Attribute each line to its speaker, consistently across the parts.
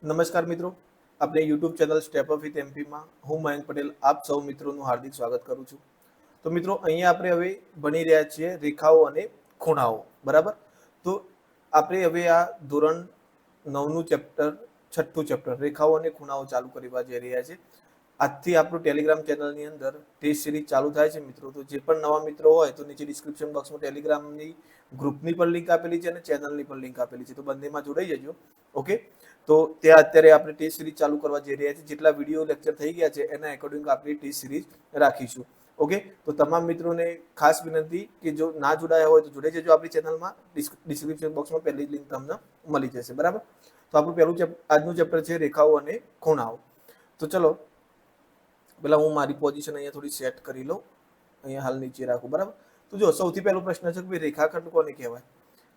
Speaker 1: નમસ્કાર મિત્રો, આપણે YouTube channel Step Up with એમપીમાં હું મયંક પટેલ આપ સૌ મિત્રોનું હાર્દિક સ્વાગત કરું છું. તો મિત્રો, અહીંયા આપણે હવે ભણી રહ્યા છીએ રેખાઓ અને ખૂણાઓ. બરાબર. તો આપણે હવે આ ધોરણ 9નું ચેપ્ટર, છઠ્ઠું ચેપ્ટર રેખાઓ અને ખૂણાઓ ચાલુ કરવા જઈ રહ્યા છે. આજથી આપણું ટેલિગ્રામ ચેનલની અંદર ટેસ્ટ સિરીઝ ચાલુ થાય છે મિત્રો. તો જે પણ નવા મિત્રો હોય તો નીચે ડિસ્ક્રિપ્શન બોક્સમાં ટેલિગ્રામની ગ્રુપની પણ લિંક આપેલી છે અને ચેનલની પણ લિંક આપેલી છે. તો બંનેમાં જોડાઈ જજો. ઓકે. તો ત્યાં અત્યારે આપણે ટેસ્ટ સિરીઝ ચાલુ કરવા જઈ રહ્યા છીએ. જેટલા વિડીયો લેક્ચર થઈ ગયા છે એના એકોર્ડિંગ આપણે ટેસ્ટ સિરીઝ રાખીશું. ઓકે. તો તમામ મિત્રોને ખાસ વિનંતી કે જો ના જોડાયા હોય તો જોડાઈ જજો આપણી ચેનલમાં. ડિસ્ક્રિપ્શન બોક્સમાં પહેલી લિંક તમને મળી જશે. બરાબર. તો આપણું પહેલું આજનું ચેપ્ટર છે રેખાઓ અને ખૂણાઓ. તો ચલો પેલા હું મારી પોઝિશન અહીંયા થોડી સેટ કરી લઉં. અહીંયા હાલ નીચે રાખું. બરાબર. તો જો સૌથી પહેલો પ્રશ્ન છે કે રેખાખંડ કોને કહેવાય.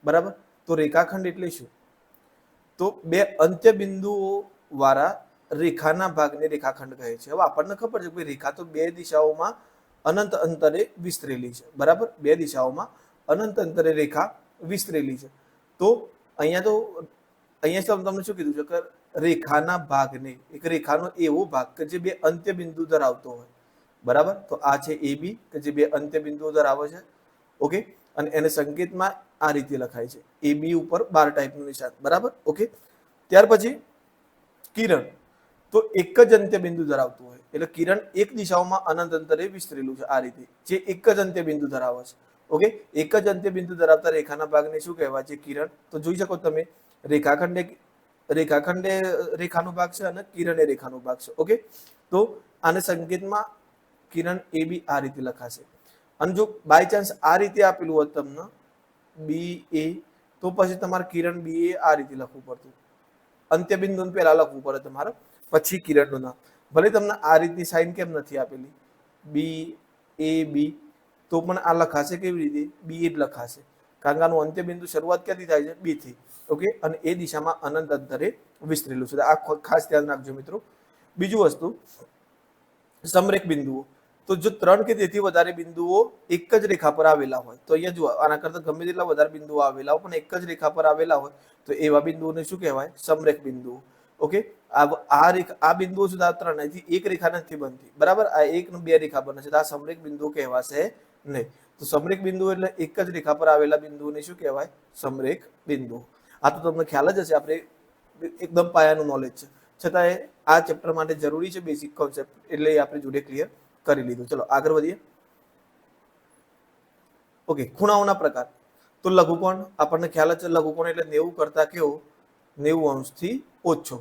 Speaker 1: બરાબર. તો રેખાખંડ એટલે શું? તો બે અંત્ય બિંદુઓ વાળા રેખાના ભાગને રેખાખંડ કહે છે. હવે આપણને ખબર છે કે રેખા તો બે દિશાઓમાં અનંત અંતરે વિસ્તરેલી છે. બરાબર. બે દિશાઓમાં અનંત અંતરે રેખા વિસ્તરેલી છે. તો અહીંયા તમને શું કીધું છે કે રેખાના ભાગને, એક રેખાનો એવો ભાગ કે જે બે અંત્ય બિંદુ ધરાવતો હોય. બરાબર. તો આ છે એ બી કે જે બે અંત્ય બિંદુઓ ધરાવે છે. ઓકે. અને એને સંકેતમાં આ રીતે લખાય છે, એ બી ઉપર 12 ટાઈપનું નિશાન. બરાબર. ઓકે. ત્યાર પછી કિરણ, તો એક જ અંત્ય બિંદુ ધરાવતું હોય એટલે કિરણ એક દિશાઓમાં અનંત અંતરે વિસ્તરેલું છે. આ રીતે જે એક જ અંત્ય બિંદુ ધરાવે છે. ઓકે. એક જ અંત્ય બિંદુ ધરાવતા રેખાના ભાગને શું કહેવાય છે? કિરણ. તો જોઈ શકો તમે, રેખાખંડે રેખાનો ભાગ છે અને કિરણ એ રેખાનો ભાગ છે. ઓકે. તો આને સંકેતમાં કિરણ એ બી આ રીતે લખાશે. અને જો બાય ચાન્સ આ રીતે આપેલું હોત તમને બી એ, તો પછી તમારે કિરણ બી એ આ રીતે લખવું પડતું. અંત્ય બિંદુ પહેલા લખવું પડે તમારે, પછી કિરણનું નામ. ભલે તમને આ રીતની સાઇન કેમ નથી આપેલી બી એ બી, તો પણ આ લખાશે કેવી રીતે? બી એ જ લખાશે. કારણ કે આનું અંત્ય બિંદુ શરૂઆત ક્યાંથી થાય છે? બી થી. ઓકે. અને એ દિશામાં અનંત અંતરે વિસ્તરેલું છે. આ ખાસ ધ્યાન રાખજો મિત્રો. બીજું વસ્તુ, સમરેખ બિંદુઓ. તો જો 3 કે તેથી વધારે બિંદુઓ એક જ રેખા પર આવેલા હોય, તો અહીંયા જુઓ, આના કરતા ગમે તેટલા વધારે બિંદુઓ આવેલા હોય પણ એક જ રેખા પર આવેલા હોય તો એવા બિંદુઓને શું કહેવાય? સમરેખ બિંદુઓ. ઓકે. આ બિંદુઓ સુધા 3 અહીંથી એક રેખા નથી બનતી. બરાબર. આ 1 ને 2 રેખા બને છે તો આ સમરેખ બિંદુઓ કહેવાશે નહીં. તો સમરેખ બિંદુઓ એટલે એક જ રેખા પર આવેલા બિંદુઓને શું કહેવાય? સમરેખ બિંદુઓ. આ તો તમને ખ્યાલ જ હશે, આપણે એકદમ પાયાનું નોલેજ છે. છતાંય આ ચેપ્ટર માટે જરૂરી છે બેસિક કોન્સેપ્ટ, એટલે આપણે જોડે ક્લિયર કરી લીધું. ચલો આગળ વધીએ. ઓકે. ખૂણાઓના પ્રકાર. તો લઘુકોણ આપણને ખ્યાલ જ છે. લઘુકોણ એટલે 90 કરતા કેવો? 90 અંશથી ઓછો.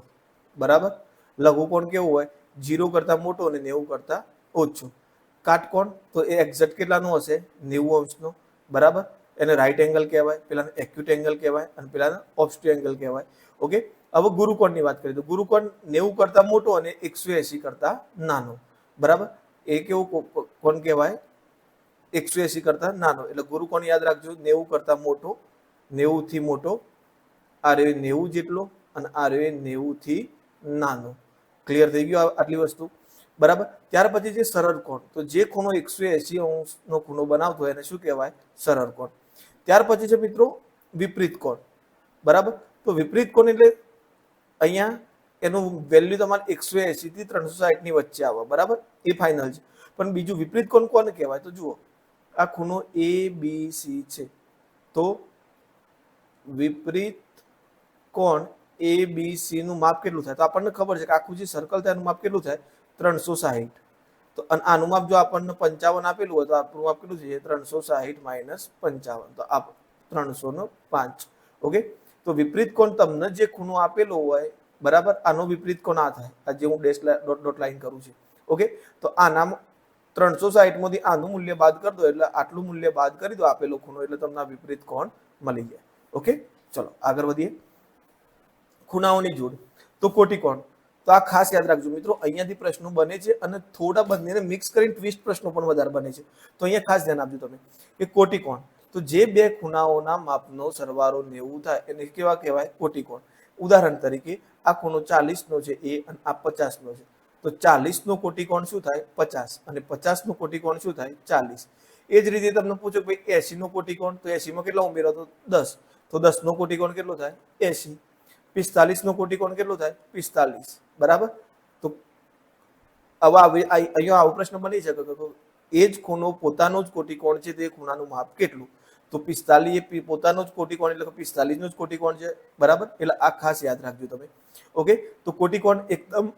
Speaker 1: બરાબર. લઘુકોણ કેવું હોય? 0 કરતા મોટો અને 90 કરતા ઓછો. કાટકોણ તો એ એક્ઝેક્ટ કેટલાનો હશે? 90 અંશનો. બરાબર. એને રાઈટ એંગલ કહેવાય, પેલાને એક્યુટ એંગલ કહેવાય અને પેલાને ઓબ્સ્ટ્યુ એંગલ કહેવાય. ઓકે. હવે ગુરુકોણની વાત કરીએ તો ગુરુકોણ 90 કરતા મોટો અને 180 કરતા નાનો. બરાબર. એ કેવું કોણ કહેવાય? 180 કરતા નાનો. એટલે ગુરુકોણ યાદ રાખજો, 90 કરતા મોટો, 90 થી મોટો, આ રહ્યો 90 જેટલો અને આ રહ્યો 90 થી નાનો. ક્લિયર થઈ ગયું આટલી વસ્તુ? બરાબર. ત્યાર પછી છે સરળ કોણ. તો જે ખૂણો 180 અંશનો ખૂણો બનાવતો હોય એને શું કહેવાય? સરળ કોણ. ત્યાર પછી છે મિત્રો વિપરીત કોણ. બરાબર. તો વિપરીત કોણ એટલે અહીંયા એનું વેલ્યુ તમારે 180 થી 360 ની વચ્ચે આવે. બરાબર. એ ફાઇનલ છે. પણ બીજું વિપરીત કોણ કોને કહેવાય? તો જુઓ, આ ખૂણો એ બી સી છે, તો વિપરીત કોણ એ બી સી નું માપ કેટલું થાય? તો આપણને ખબર છે કે આખું જે સર્કલ થાય એનું માપ કેટલું થાય? 360. તો આનું માપ જો આપણને 55 આપેલું હોય તો આપણું માપ કેટલું છે? 360 માઇનસ 55, તો આ 305. ઓકે. તો વિપરીત કોણ તમને જે ખૂણો આપેલો હોય, બરાબર, આનો વિપરીત કોણ આ થાય, આ જે હું ડોટ લાઈન કરું છું. ઓકે. તો આના 360 માંથી આનું મૂલ્ય બાદ કરી દો એટલે આટલું મૂલ્ય બાદ કરી દો આપેલો ખૂણો, એટલે તમને આ વિપરીત કોણ મળી જાય. ઓકે. ચલો આગળ વધીએ. ખૂણાઓની જોડ. તો કોટિકોણ. તો આ ખાસ યાદ રાખજો મિત્રો, અહીંયાથી પ્રશ્નો બને છે અને થોડા બંનેને મિક્સ કરીને ટ્વિસ્ટ પ્રશ્નો પણ વધારે બને છે. તો અહીંયા ખાસ ધ્યાન આપજો તમે કે કોટિકોણ, તો જે બે ખૂણાઓના માપનો સરવાળો 90 થાય એને કેવા કહેવાય? કોટિકોણ. ઉદાહરણ તરીકે આ ખૂણો 40 નો છે એ અને આ 50 નો છે. તો 40 નો કોટિકોણ શું થાય? 50. અને 50 નો કોટિકોણ શું થાય? 40. એ જ રીતે તમને પૂછો કે ભાઈ 80 નો કોટિકોણ, તો 80 માં કેટલા ઉમેરો? તો 10. તો 10 નો કોટિકોણ કેટલો થાય? 80. 45 નો કોટિકોણ કેટલો થાય? 45, બરાબર. તો હવે અહીંયા આવો પ્રશ્ન બની શકે કે એ જ ખૂણો પોતાનો જ કોટિકોણ છે, તે ખૂણાનું માપ કેટલું? તો 45 એ પોતાનો જ કોટિકોણ એટલે કે 45 નો જ કોટિકોણ છે, બરાબર. એટલે આ ખાસ યાદ રાખજો તમે. ઓકે, તો કોટિકોણ એકદમ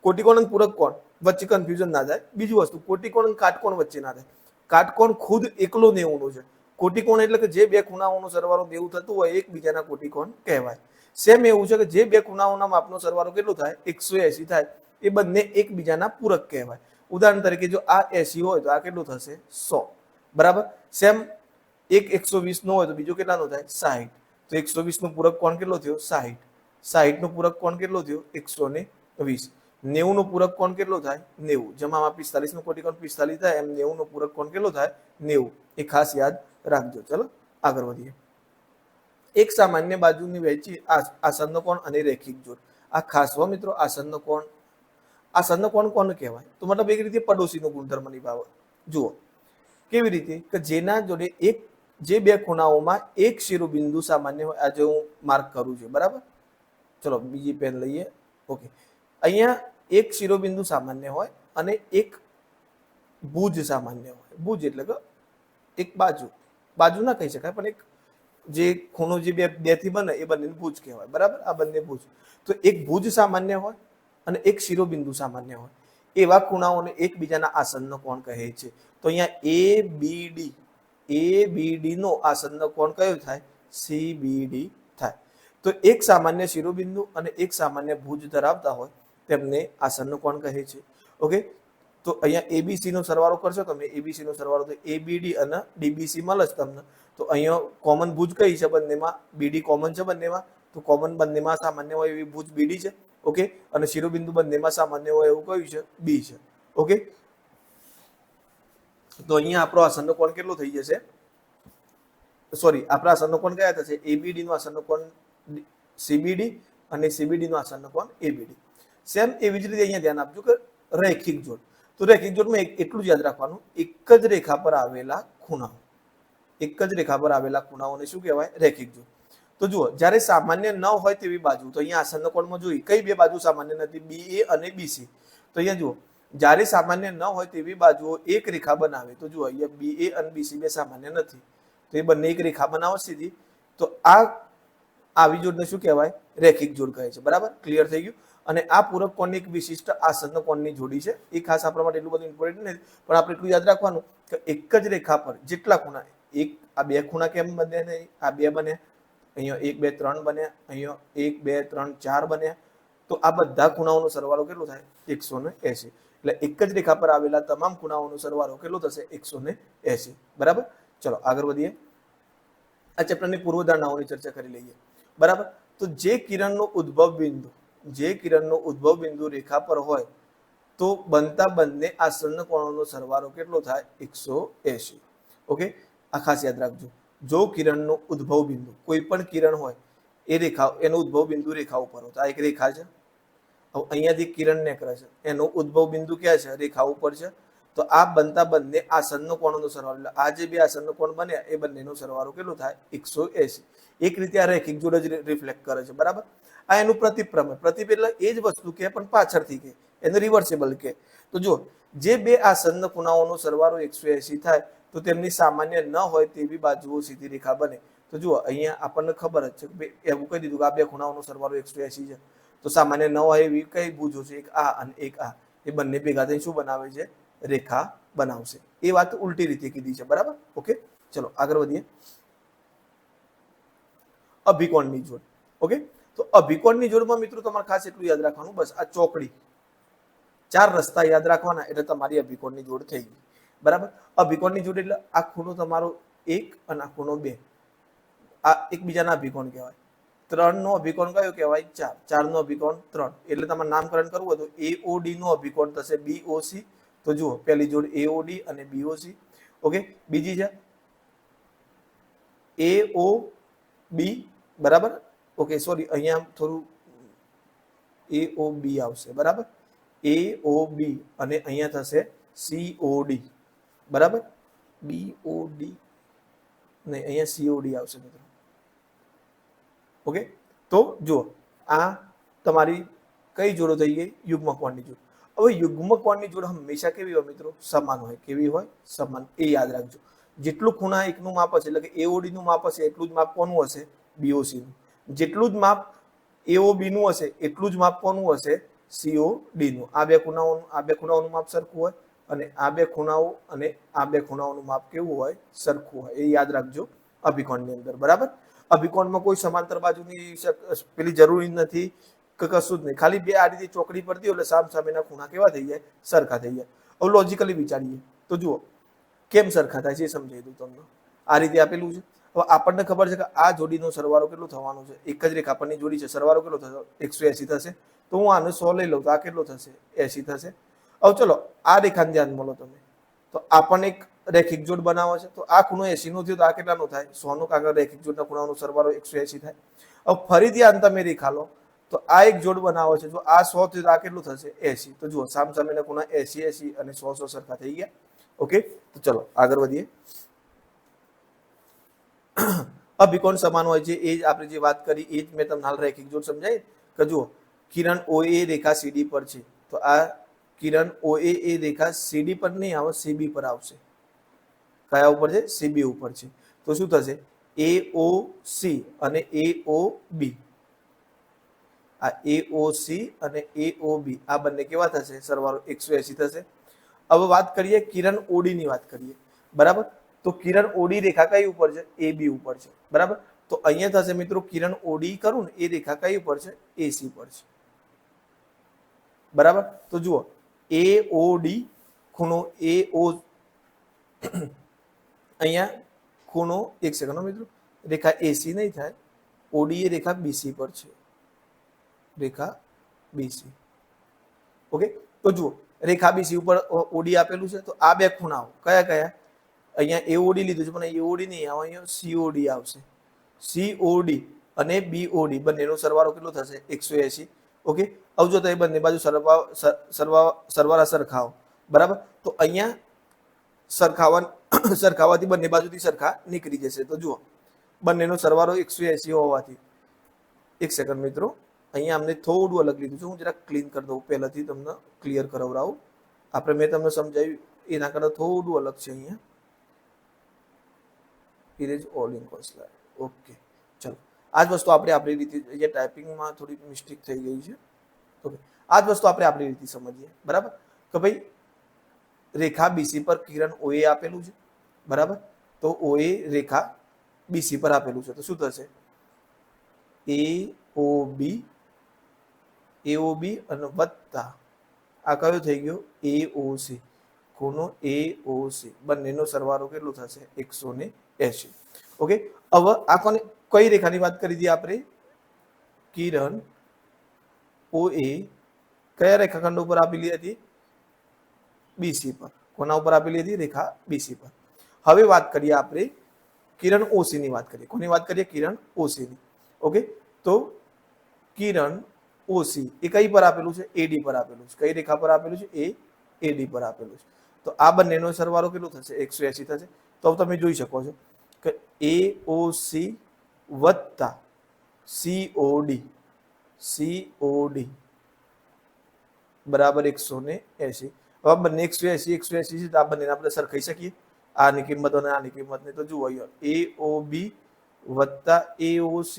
Speaker 1: કોટિકોણ અને પૂરક કોણ વચ્ચે કન્ફ્યુઝન ના થાય. બીજી વસ્તુ, કોટિકોણ અને કાટકોણ વચ્ચે ના થાય. કાટકોણ ખુદ એકલો 90 નો છે. કોટિકોણ એટલે કે જે બે ખૂણાઓનો સરવાળો 90 થતું હોય એકબીજાના કોટિકોણ કહેવાય. સેમ એવું છે કે જે બે ખૂણાઓના માપનો સરવાળો કેટલો થાય? 180 થાય. એ બંને એકબીજાના પૂરક કહેવાય. ઉદાહરણ તરીકે જો આ 80 હોય તો આ કેટલું થશે? 100, બરાબર. સેમ એક 120 નો હોય તો બીજો કેટલાનો થાય? 60. તો 120 નો પૂરક કોણ કેટલો થયો? 60. 60 નો પૂરક કોણ કેટલો થયો? 120. 90 નો પૂરક કોણ કેટલો થાય? 90. જેમ આમાં 45 નો કોટિકોણ 45 થાય એમ 90 નો પૂરક કોણ કેટલો થાય? 90. એ ખાસ યાદ રાખજો. ચલો આગળ વધીએ. એક સામાન્ય બાજુની વહેંચી આસન્ન કોણ અને રેખિક જોડ. આ ખાસ હો મિત્રો, આસન્ન કોણ. આસન્ન કોણ કોને કહેવાય? તો મતલબ એક રીતે પડોશીનો ગુણધર્મ નિભાવે. જુઓ કેવી રીતે કે જેના જોડે જે બે ખૂણાઓમાં એક શિરોબિંદુ સામાન્ય હોય. આજે હું માર્ક કરું છું, બરાબર. ચલો બીજી પેન લઈએ. ઓકે, અહીંયા એક શિરોબિંદુ સામાન્ય હોય અને એક ભુજ સામાન્ય હોય. ભુજ એટલે કે એક બાજુ ના કહી શકાય, પણ એક જે ખૂણો જે બે થી બને એ બંને ભુજ કહેવાય, બરાબર. આ બંને ભુજ. તો એક ભુજ સામાન્ય હોય અને એક શિરોબિંદુ સામાન્ય હોય. એવા ખૂણાઓને એકબીજાના આસન્ન કોણ કહે છે. તો અહીંયા ABD નો આસન્ન કોણ કયો થાય? CBD થાય. તો એક સામાન્ય શિરોબિંદુ અને એક સામાન્ય ભુજ ધરાવતા હોય તેમને આસન્ન કોણ કહે છે. ઓકે, તો અહીંયા ABC નો સરવાળો કરશો તમે, ABC નો સરવાળો તો ABD અને DBC મળે છે તમને. તો અહીંયા કોમન ભુજ કઈ છે બંનેમાં? BD કોમન છે બંનેમાં. તો કોમન બંનેમાં સામાન્ય હોય એવી ભુજ BD છે. ઓકે, અને શિરોબિંદુ બંનેમાં સામાન્ય હોય એવું કયું છે? B છે. ઓકે, તો અહીંયા આપણો આસન્ન કોણ કેટલો થઈ જશે? સોરી, આપણા આસન્ન કોણ કયા થશે? ABD નો આસન્ન કોણ CBD અને CBD નો આસન્ન કોણ ABD. સેમ એવી જ રીતે અહીંયા ધ્યાન આપજો કે રેખિક જોડ. તો રેખિક જોડમાં એટલું જ યાદ રાખવાનું, એક જ રેખા પર આવેલા ખૂણાઓ. એક જ રેખા પર આવેલા ખૂણાઓને શું કહેવાય? રેખિક જોડ. તો જુઓ, જ્યારે સામાન્ય ન હોય તેવી બાજુ, તો અહીંયા આસન્ન કોણમાં જોઈ કઈ બે બાજુ સામાન્ય નથી? BA અને BC. તો અહીંયા જુઓ, જ્યારે સામાન્ય ન હોય તેવી બાજુઓ એક રેખા બનાવે. તો જુઓ અહીંયા BA અને BC બે સામાન્ય નથી, તો એ બંને એક રેખા બનાવો સીધી. તો આવી જોડને શું કહેવાય? રેખિક જોડ કહે છે, બરાબર. ક્લિયર થઈ ગયું. અને આ પૂરક કોણની એક વિશિષ્ટ આસન્ન કોણની જોડી છે. એ ખાસ આપણા માટે એટલું બધું ઇમ્પોર્ટન્ટ નથી, પણ આપણે એટલું યાદ રાખવાનું કે એક જ રેખા પર જેટલા ખૂણા, આ બે ખૂણા કેમ બને નહીં? આ બે બને, અહીંયા 1 2 3 બન્યા, અહીંયા 1 2 3 4 બન્યા. તો આ બધા ખૂણાઓનો સરવાળો કેટલો થાય? 180. એટલે એક જ રેખા પર આવેલા તમામ ખૂણાઓનો સરવાળો કેટલો થશે? 180, બરાબર. ચલો આગળ વધીએ. આ ચેપ્ટરની પૂર્વધારણાઓની ચર્ચા કરી લઈએ, બરાબર. તો જે કિરણનો ઉદ્ભવ બિંદુ રેખા પર હોય તો બનતા બંને આસન્ન કોણોનો સરવાળો કેટલો થાય? 180. ઓકે, આ ખાસ યાદ રાખજો. જો કિરણનો ઉદ્ભવ બિંદુ, કોઈ પણ કિરણ હોય એ રેખા, એનો ઉદ્ભવ બિંદુ રેખા ઉપર હોય. તો આ એક રેખા છે. હવે અહીંયાથી કિરણ નીકળે છે, એનો ઉદ્ભવ બિંદુ ક્યાં છે? રેખા ઉપર છે. તો આ બનતા બંને આસન્ન કોણોનો સરવાળો, એટલે આ જે બે આસન્ન કોણ બન્યા એ બંનેનો સરવાળો કેટલો થાય? 180. એક રીતે આ રેખિક જોડ જ રિફ્લેક્ટ કરે છે, બરાબર. આ એનું પ્રતિપ્રમેય. પ્રતિપ એટલે એ જ વસ્તુ કે પણ પાછળથી કે, એને રિવર્સેબલ કે. તો જો જે બે આસન્ન ખૂણાઓનો સરવાળો 180 થાય તો તેમની સામાન્ય ન હોય તેવી બાજુઓ સીધી રેખા બને. તો જુઓ અહીંયા આપણને ખબર જ છે કે એવું કહી દીધું કે આ બે ખૂણાઓનો સરવાળો 180 છે. તો સામાન્ય ન હોય એવી કઈ ભુજો છે? એક આ અને એક આ. એ બંને ભેગા થઈને શું બનાવે છે? રેખા બનાવશે. એ વાત ઉલટી રીતે કીધી છે, બરાબર. ઓકે, ચલો આગળ વધીએ. અભિકોણની જોડ. ઓકે, તો અભિકોણની જોડમાં મિત્રો તમારે ખાસ એટલું યાદ રાખવાનું, બસ આ ચોકડી, 4 રસ્તા યાદ રાખવાના એટલે તમારી અભિકોણની જોડ થઈ ગઈ, બરાબર. અભિકોણની જોડ એટલે આ ખૂણો તમારો 1 અને આ ખૂણો 2. આ એકબીજાના અભિકોણ કહેવાય. 3 નો અભિકોણ કયો કહેવાય? 4. 4 નો અભિકોણ 3. એટલે તમારે નામકરણ કરવું હોય તો AOD નો અભિકોણ થશે BOC. તો જુઓ, પહેલી જોડ AOD અને BOC. ઓકે, બીજી છે AOB, બરાબર. ઓકે, સોરી, અહીંયા થોડું AOB આવશે, બરાબર. AOB અને અહીંયા થશે COD, બરાબર. BOD ને અહીંયા COD આવશે મિત્રો. ઓકે, તો જુઓ આ તમારી કઈ જોડો થઈ ગઈ? યુગ્મ કોણની જોડ. હવે યુગ્મ કોણની જોડ હંમેશા કેવી હોય મિત્રો? સમાન હોય. કેવી હોય? સમાન. એ યાદ રાખજો. જેટલું ખૂણા એકનું માપ હશે એટલે કે એઓડી નું માપ હશે એટલું જ માપ કોનું હશે? બીઓસી નું. જેટલું જ માપ એઓબી નું હશે એટલું જ માપ કોનું હશે? સીઓડી નું. આ બે ખૂણાઓનું માપ સરખું હોય અને આ બે ખૂણાઓ અને આ બે ખૂણાઓનું માપ કેવું હોય? સરખું હોય. એ યાદ રાખજો અભિકોણની અંદર. બરાબર? અભિકોણમાં કોઈ સમાંતર બાજુની પેલી જરૂરી નથી કે કશું જ નહીં. ખાલી બે આ રીતે ચોકડી પડતી એટલે સામેના ખૂણા કેવા થઈ જાય? સરખા થઈ જાય. હવે લોજિકલી વિચારીએ તો જુઓ કેમ સરખા થાય છે એ સમજાવી દઉં તમને. આ રીતે આપેલું છે. હવે આપણને ખબર છે કે આ જોડીનો સરવાળો કેટલો થવાનો છે? એક જ રેખા પરની જોડી છે, સરવાળો કેટલો થશે? 180 થશે. તો હું આને 100 લઈ લઉં તો આ કેટલો થશે? 80 થશે. હવે ચલો આ રેખાને ધ્યાનમાં લો તમે, તો આપણને એક રેખિક જોડ બનાવો છે, તો આ ખૂણો 80 નો થયો તો આ કેટલાનો થાય? 100 નો. કારણ કે રેખિક જોડના ખૂણાનો સરવાળો 180 થાય. હવે ફરીથી આને તમે રેખા લો તો આ એક જોડ બનાવો છે, જો આ 100 થયો તો આ કેટલું થશે? 80. તો જુઓ સામેના ખૂણા 80 80 અને 100 100 સરખા થઈ ગયા. ઓકે, તો ચલો આગળ વધીએ. અભિકોણ સમાન હોય છે એ જ આપણે જે વાત કરી એ જ મેં તમને હાલ રેખિક જોડ સમજાય કે જુઓ કિરણ OA રેખા CD પર છે, તો આ કિરણ OA એ રેખા CD પર નહીં આવે, CB પર આવશે. કયા ઉપર છે? CB ઉપર છે. તો શું થશે? AOC અને AOB, આ AOC અને AOB આ બંને કેવા થશે? સરવાળો 180 થશે. હવે વાત કરીએ કિરણ OD ની વાત કરીએ. બરાબર? તો કિરણ OD રેખા કઈ ઉપર છે? AB ઉપર છે. બરાબર? તો અહીંયા થશે મિત્રો કિરણ OD કરું ને એ રેખા કઈ ઉપર છે? AC પર છે. બરાબર? તો જુઓ AOD ખૂણો AO અહીંયા ખૂણો એક સેકન્ડ મિત્રો, રેખા AC નહીં થાય, OD એ રેખા BC પર છે. રેખા BC. ઓકે, તો જુઓ રેખા BC ઉપર OD આપેલું છે, તો આ બે ખૂણાઓ કયા કયા? અહીંયા AOD લીધું છે પણ AOD નહીં આવે, અહીંયા COD આવશે. COD અને BOD બંનેનો સરવાળો કેટલો થશે? 180. ઓકે, હવે જો તો એ બંને બાજુ સરવાળા સરખાવો. બરાબર? તો અહીંયા સરખાવાથી બંને બાજુથી સરખા નીકળી જશે. તો જુઓ બંનેનો સરવાળો 180 હોવાથી, એક સેકન્ડ મિત્રો, અહીંયા અમને થોડું અલગ લીધું છે, હું જરા ક્લીન કરી દઉં, પહેલાથી તમને ક્લિયર કરાવડાવું. આપણે મેં તમને સમજાવ્યું એના કરતાં થોડું અલગ છે. અહીંયા ઇરેજ ઓલ ઇન કોન્સલાઇડ. ઓકે, ચલો આ જ વસ્તુ આપણે આપણી રીતે, અહીંયા ટાઈપિંગમાં થોડી મિસ્ટેક થઈ ગઈ છે. ઓકે, આ જ વસ્તુ આપણે આપણી રીતે સમજીએ. બરાબર? કે ભાઈ રેખા BC પર કિરણ OA આપેલું છે. બરાબર? તો OA રેખા BC પર આપેલું છે, તો શું થશે? AOB અને વત્તા આ કયો થઈ ગયો? AOC. ખૂણો AOC બંનેનો સરવાળો કેટલો થશે? 180. ઓકે, હવે આ કોને કઈ રેખાની વાત કરી હતી આપણે? કિરણ OA કયા રેખાખંડ ઉપર આપેલી હતી? BC પર. કોના ઉપર આપેલી હતી? રેખા BC પર. હવે વાત કરીએ આપણે કિરણ OC ની વાત કરીએ. કોની વાત કરીએ? કિરણ OC ની. ઓકે, તો કિરણ OC એ કઈ પર આપેલું છે? AD પર આપેલું છે. કઈ રેખા પર આપેલું છે? AD પર આપેલું છે. તો આ બંનેનો સરવાળો કેટલો થશે? 180 થશે. તો તમે જોઈ શકો છો કે AOC વત્તા COD બરાબર 180. હવે બંને 180 છે, તો આ બંનેને આપણે સરખાઈ શકીએ, આની કિંમત અને આની કિંમતને. તો જુઓ અહીંયા AOB વત્તા AOC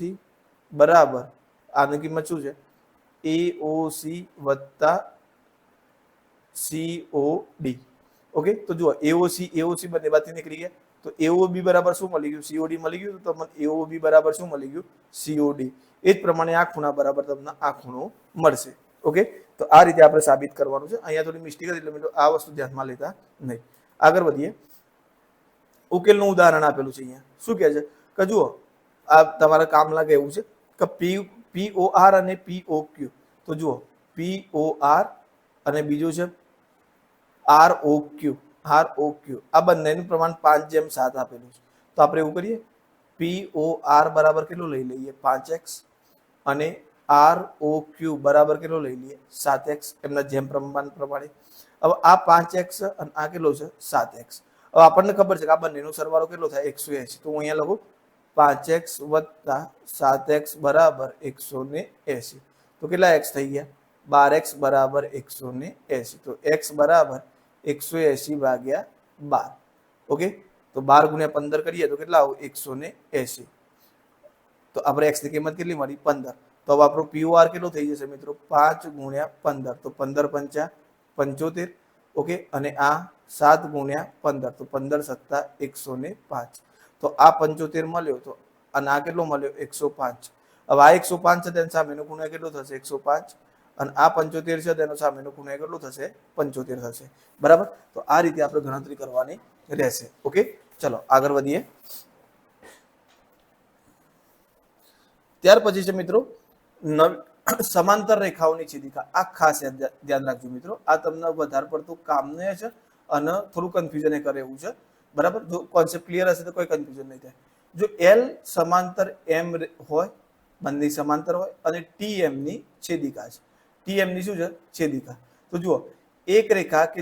Speaker 1: બરાબર આની કિંમત શું છે? AOC વત્તા COD. ઓકે, તો જુઓ AOC બંને બાજુથી નીકળી ગયા, તો AOB બરાબર શું મળી ગયું? COD મળી ગયું. તો તમને AOB બરાબર શું મળી ગયું? COD. એ જ પ્રમાણે આ ખૂણા બરાબર તમને આ ખૂણો મળશે. ઓકે, તો આ રીતે આપણે સાબિત કરવાનું છે. અહીંયા થોડી મિસ્ટેક હતી એટલે મિત્રો આ વસ્તુ ધ્યાનમાં લેતા નહીં. આગળ વધીએ. ઉકેલનું ઉદાહરણ આપેલું છે. અહીંયા શું કહે છે કે જુઓ આ તમારા કામ લાગે એવું છે કે POR અને POQ. તો જુઓ POR અને બીજું છે ROQ. આ બંનેનું પ્રમાણ 5:7 આપેલું છે. તો આપણે એવું કરીએ, POR બરાબર કેટલું લઈ લઈએ? 5x અને ROQ બરાબર કેટલો લઈ લઈએ? 7x. એમના જેમ પ્રમાણ પ્રમાણે. હવે આ 5x અને આ કેટલો છે? 7x. હવે આપણને ખબર છે કે આ બંનેનો સરવાળો કેટલો થાય? 180. તો હું અહીંયા લખું 5x વત્તા 7x બરાબર 180. તો કેટલા x થઈ ગયા? 12x બરાબર 180. તો x બરાબર 180 ભાગ્યા 12. ઓકે, તો 12 ગુણ્યા 15 કરીએ તો કેટલા આવું? 180. તો આપણે x ની કિંમત કેટલી મળી? 15. તો હવે આપણો POR કેટલો થઈ જશે મિત્રો? 5 ગુણ્યા 15. તો 15 પંચા 75. ઓકે, અને આ 7 ગુણ્યા 15. તો 15 સત્તા 105. તો આ 75 મળ્યો. તો અને આ કેટલો મળ્યો? 105. હવે આ 105 છે તેનો સામેનો ખૂણો કેટલો થશે? 105. અને આ 75 છે તેનો સામેનો ખૂણો કેટલો થશે? 75 થશે. બરાબર. તો આ રીતે આપણે ગણતરી કરવાની રહેશે. ઓકે, ચલો આગળ વધીએ. ત્યાર પછી છે મિત્રો સમાંતર રેખાઓની છેદિકા. આ ખાસ ધ્યાન રાખજો મિત્રો, આ તમને વધારે પડતું કામને છે અને થોડું કન્ફ્યુઝન એ કરે એવું છે. બરાબર, જો કોન્સેપ્ટ ક્લિયર હશે તો કોઈ કન્ફ્યુઝન નહીં થાય. જો એલ સમાંતર એમ હોય, બંને સમાંતર હોય અને TM ની છેદિકા છે. TM ની શું છે? છેદિકા. તો જુઓ, એક રેખા કે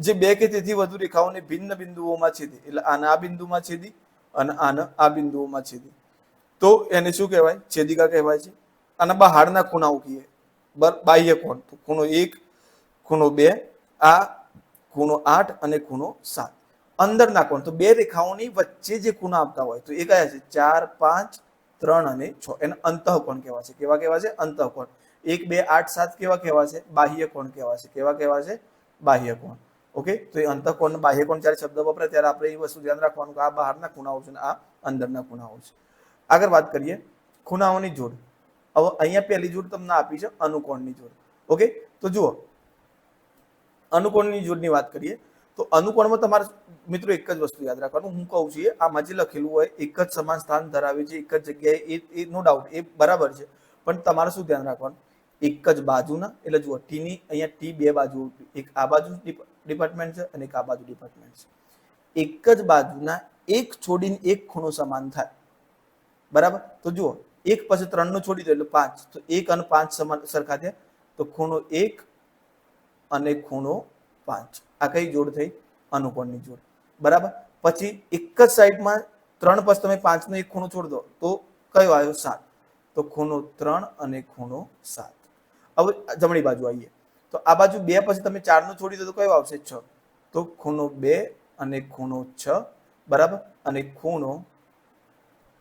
Speaker 1: જે બે કે તેથી વધુ રેખાઓને ભિન્ન બિંદુઓમાં છેદી, એટલે આના આ બિંદુમાં છેદી અને આના આ બિંદુઓમાં છેદી, તો એને શું કહેવાય? છેદિકા કહેવાય છે. અને બહારના ખૂણાઓ કહીએ, બાહ્ય કોણ. તો ખૂણો 1, ખૂણો 2, આ ખૂણો 8 અને ખૂણો 7. અંદરના કોણ, તો બે રેખાઓની વચ્ચે જે ખૂણા આવતા હોય તો એ કયા છે? 4, 5, 3 અને 6. એને અંતઃકોણ કહેવાય છે. કેવા કહેવાય છે? અંતઃકોણ. 1, 2, 8, 7 કેવા કહેવાય છે? બાહ્ય કોણ કહેવાય છે. કેવા કહેવાય છે? બાહ્ય કોણ. ઓકે, તો એ અંતઃકોણ બાહ્ય કોણ જ્યારે શબ્દ વપરાય ત્યારે આપણે એ વસ્તુ ધ્યાન રાખવાનું કે આ બહારના ખૂણાઓ છે અને આ અંદરના ખૂણાઓ છે. આગળ વાત કરીએ ખૂણાઓની જોડ. હવે અહીંયા પહેલી જોડ તમને આપી છે અનુકોણની જોડ. ઓકે, તો જુઓ અનુકોણની જોડની વાત કરીએ તો અનુકોણમાં તમારે મિત્રો એક જ વસ્તુ યાદ રાખવાનું, હું કહું છું આમાં જે લખેલું હોય એક જ સમાન સ્થાન ધરાવે છે, એક જ જગ્યાએ, એ નો ડાઉટ એ બરાબર છે. પણ તમારે શું ધ્યાન રાખવાનું? એક જ બાજુના, એટલે જુઓ ટીની અહીંયા ટી બે બાજુ, એક આ બાજુ ડિપાર્ટમેન્ટ છે અને એક આ બાજુ ડિપાર્ટમેન્ટ છે. એક જ બાજુના એક છોડીને એક ખૂણો સમાન થાય. બરાબર, તો જુઓ 1 પછી 3 નું છોડી દો એટલે 5. તો 1 અને 5 સમાન સરખા થયા. તો ખૂણો 1 અને ખૂણો 5. આ કઈ જોડ થઈ? અનુકોણની જોડ. બરાબર, પછી એક જ સાઈડમાં 3 પછી તમે 5 નો એક ખૂણો છોડી દો તો કયો આવ્યો? 7. તો ખૂણો 3 અને ખૂણો 7. હવે જમણી બાજુ આવીએ તો આ બાજુ 2 પછી તમે 4 નું છોડી દો તો કયો આવશે? 6. તો ખૂણો 2 અને ખૂણો 6. બરાબર, અને ખૂણો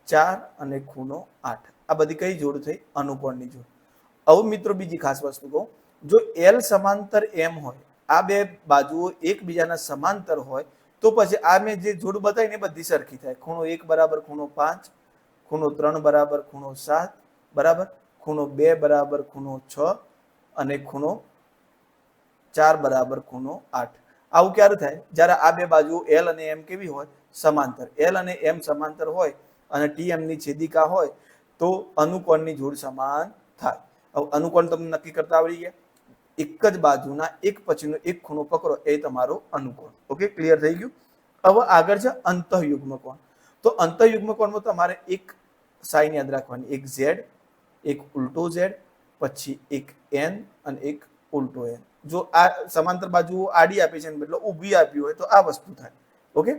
Speaker 1: 4 અને ખૂણો 8. આ બધી કઈ જોડ થઈ? અનુકોણની જોડ. હવે મિત્રો બીજી ખાસ વસ્તુ કહું, જો L સમાંતર M હોય, આ બે બાજુઓ એકબીજાના સમાંતર હોય તો પછી આ મેં જે જોડ બતાવી ને બધી સરખી થાય. ખૂણો 1 બરાબર ખૂણો 5, ખૂણો 3 બરાબર ખૂણો 7, બરાબર, ખૂણો 2 બરાબર ખૂણો 6 અને ખૂણો 4 બરાબર ખૂણો 8. આવું ક્યારે થાય? જ્યારે આ બે બાજુઓ L અને M કેવી હોય? સમાંતર. L અને M સમાંતર હોય અને TM ની છેદિકા હોય તો અનુકોણની જોડ સમાન થાય. હવે અનુકોણ તમને નક્કી કરતા આવડી ગયા. એક જ બાજુના એક પછીનો એક ખૂણો પકડો એ તમારો અનુકોણ. ઓકે, ક્લિયર થઈ ગયું. હવે આગળ છે અંતઃયુગ્મ કોણ. તો અંતઃયુગ્મ કોણમાં તમારે એક સાઈન યાદ રાખવાની, એક Z, એક ઉલટો Z, પછી એક N અને એક ઉલટો N. જો આ સમાંતર બાજુ આડી આપી છે એટલે ઊભી આપી હોય તો આ વસ્તુ થાય. ઓકે,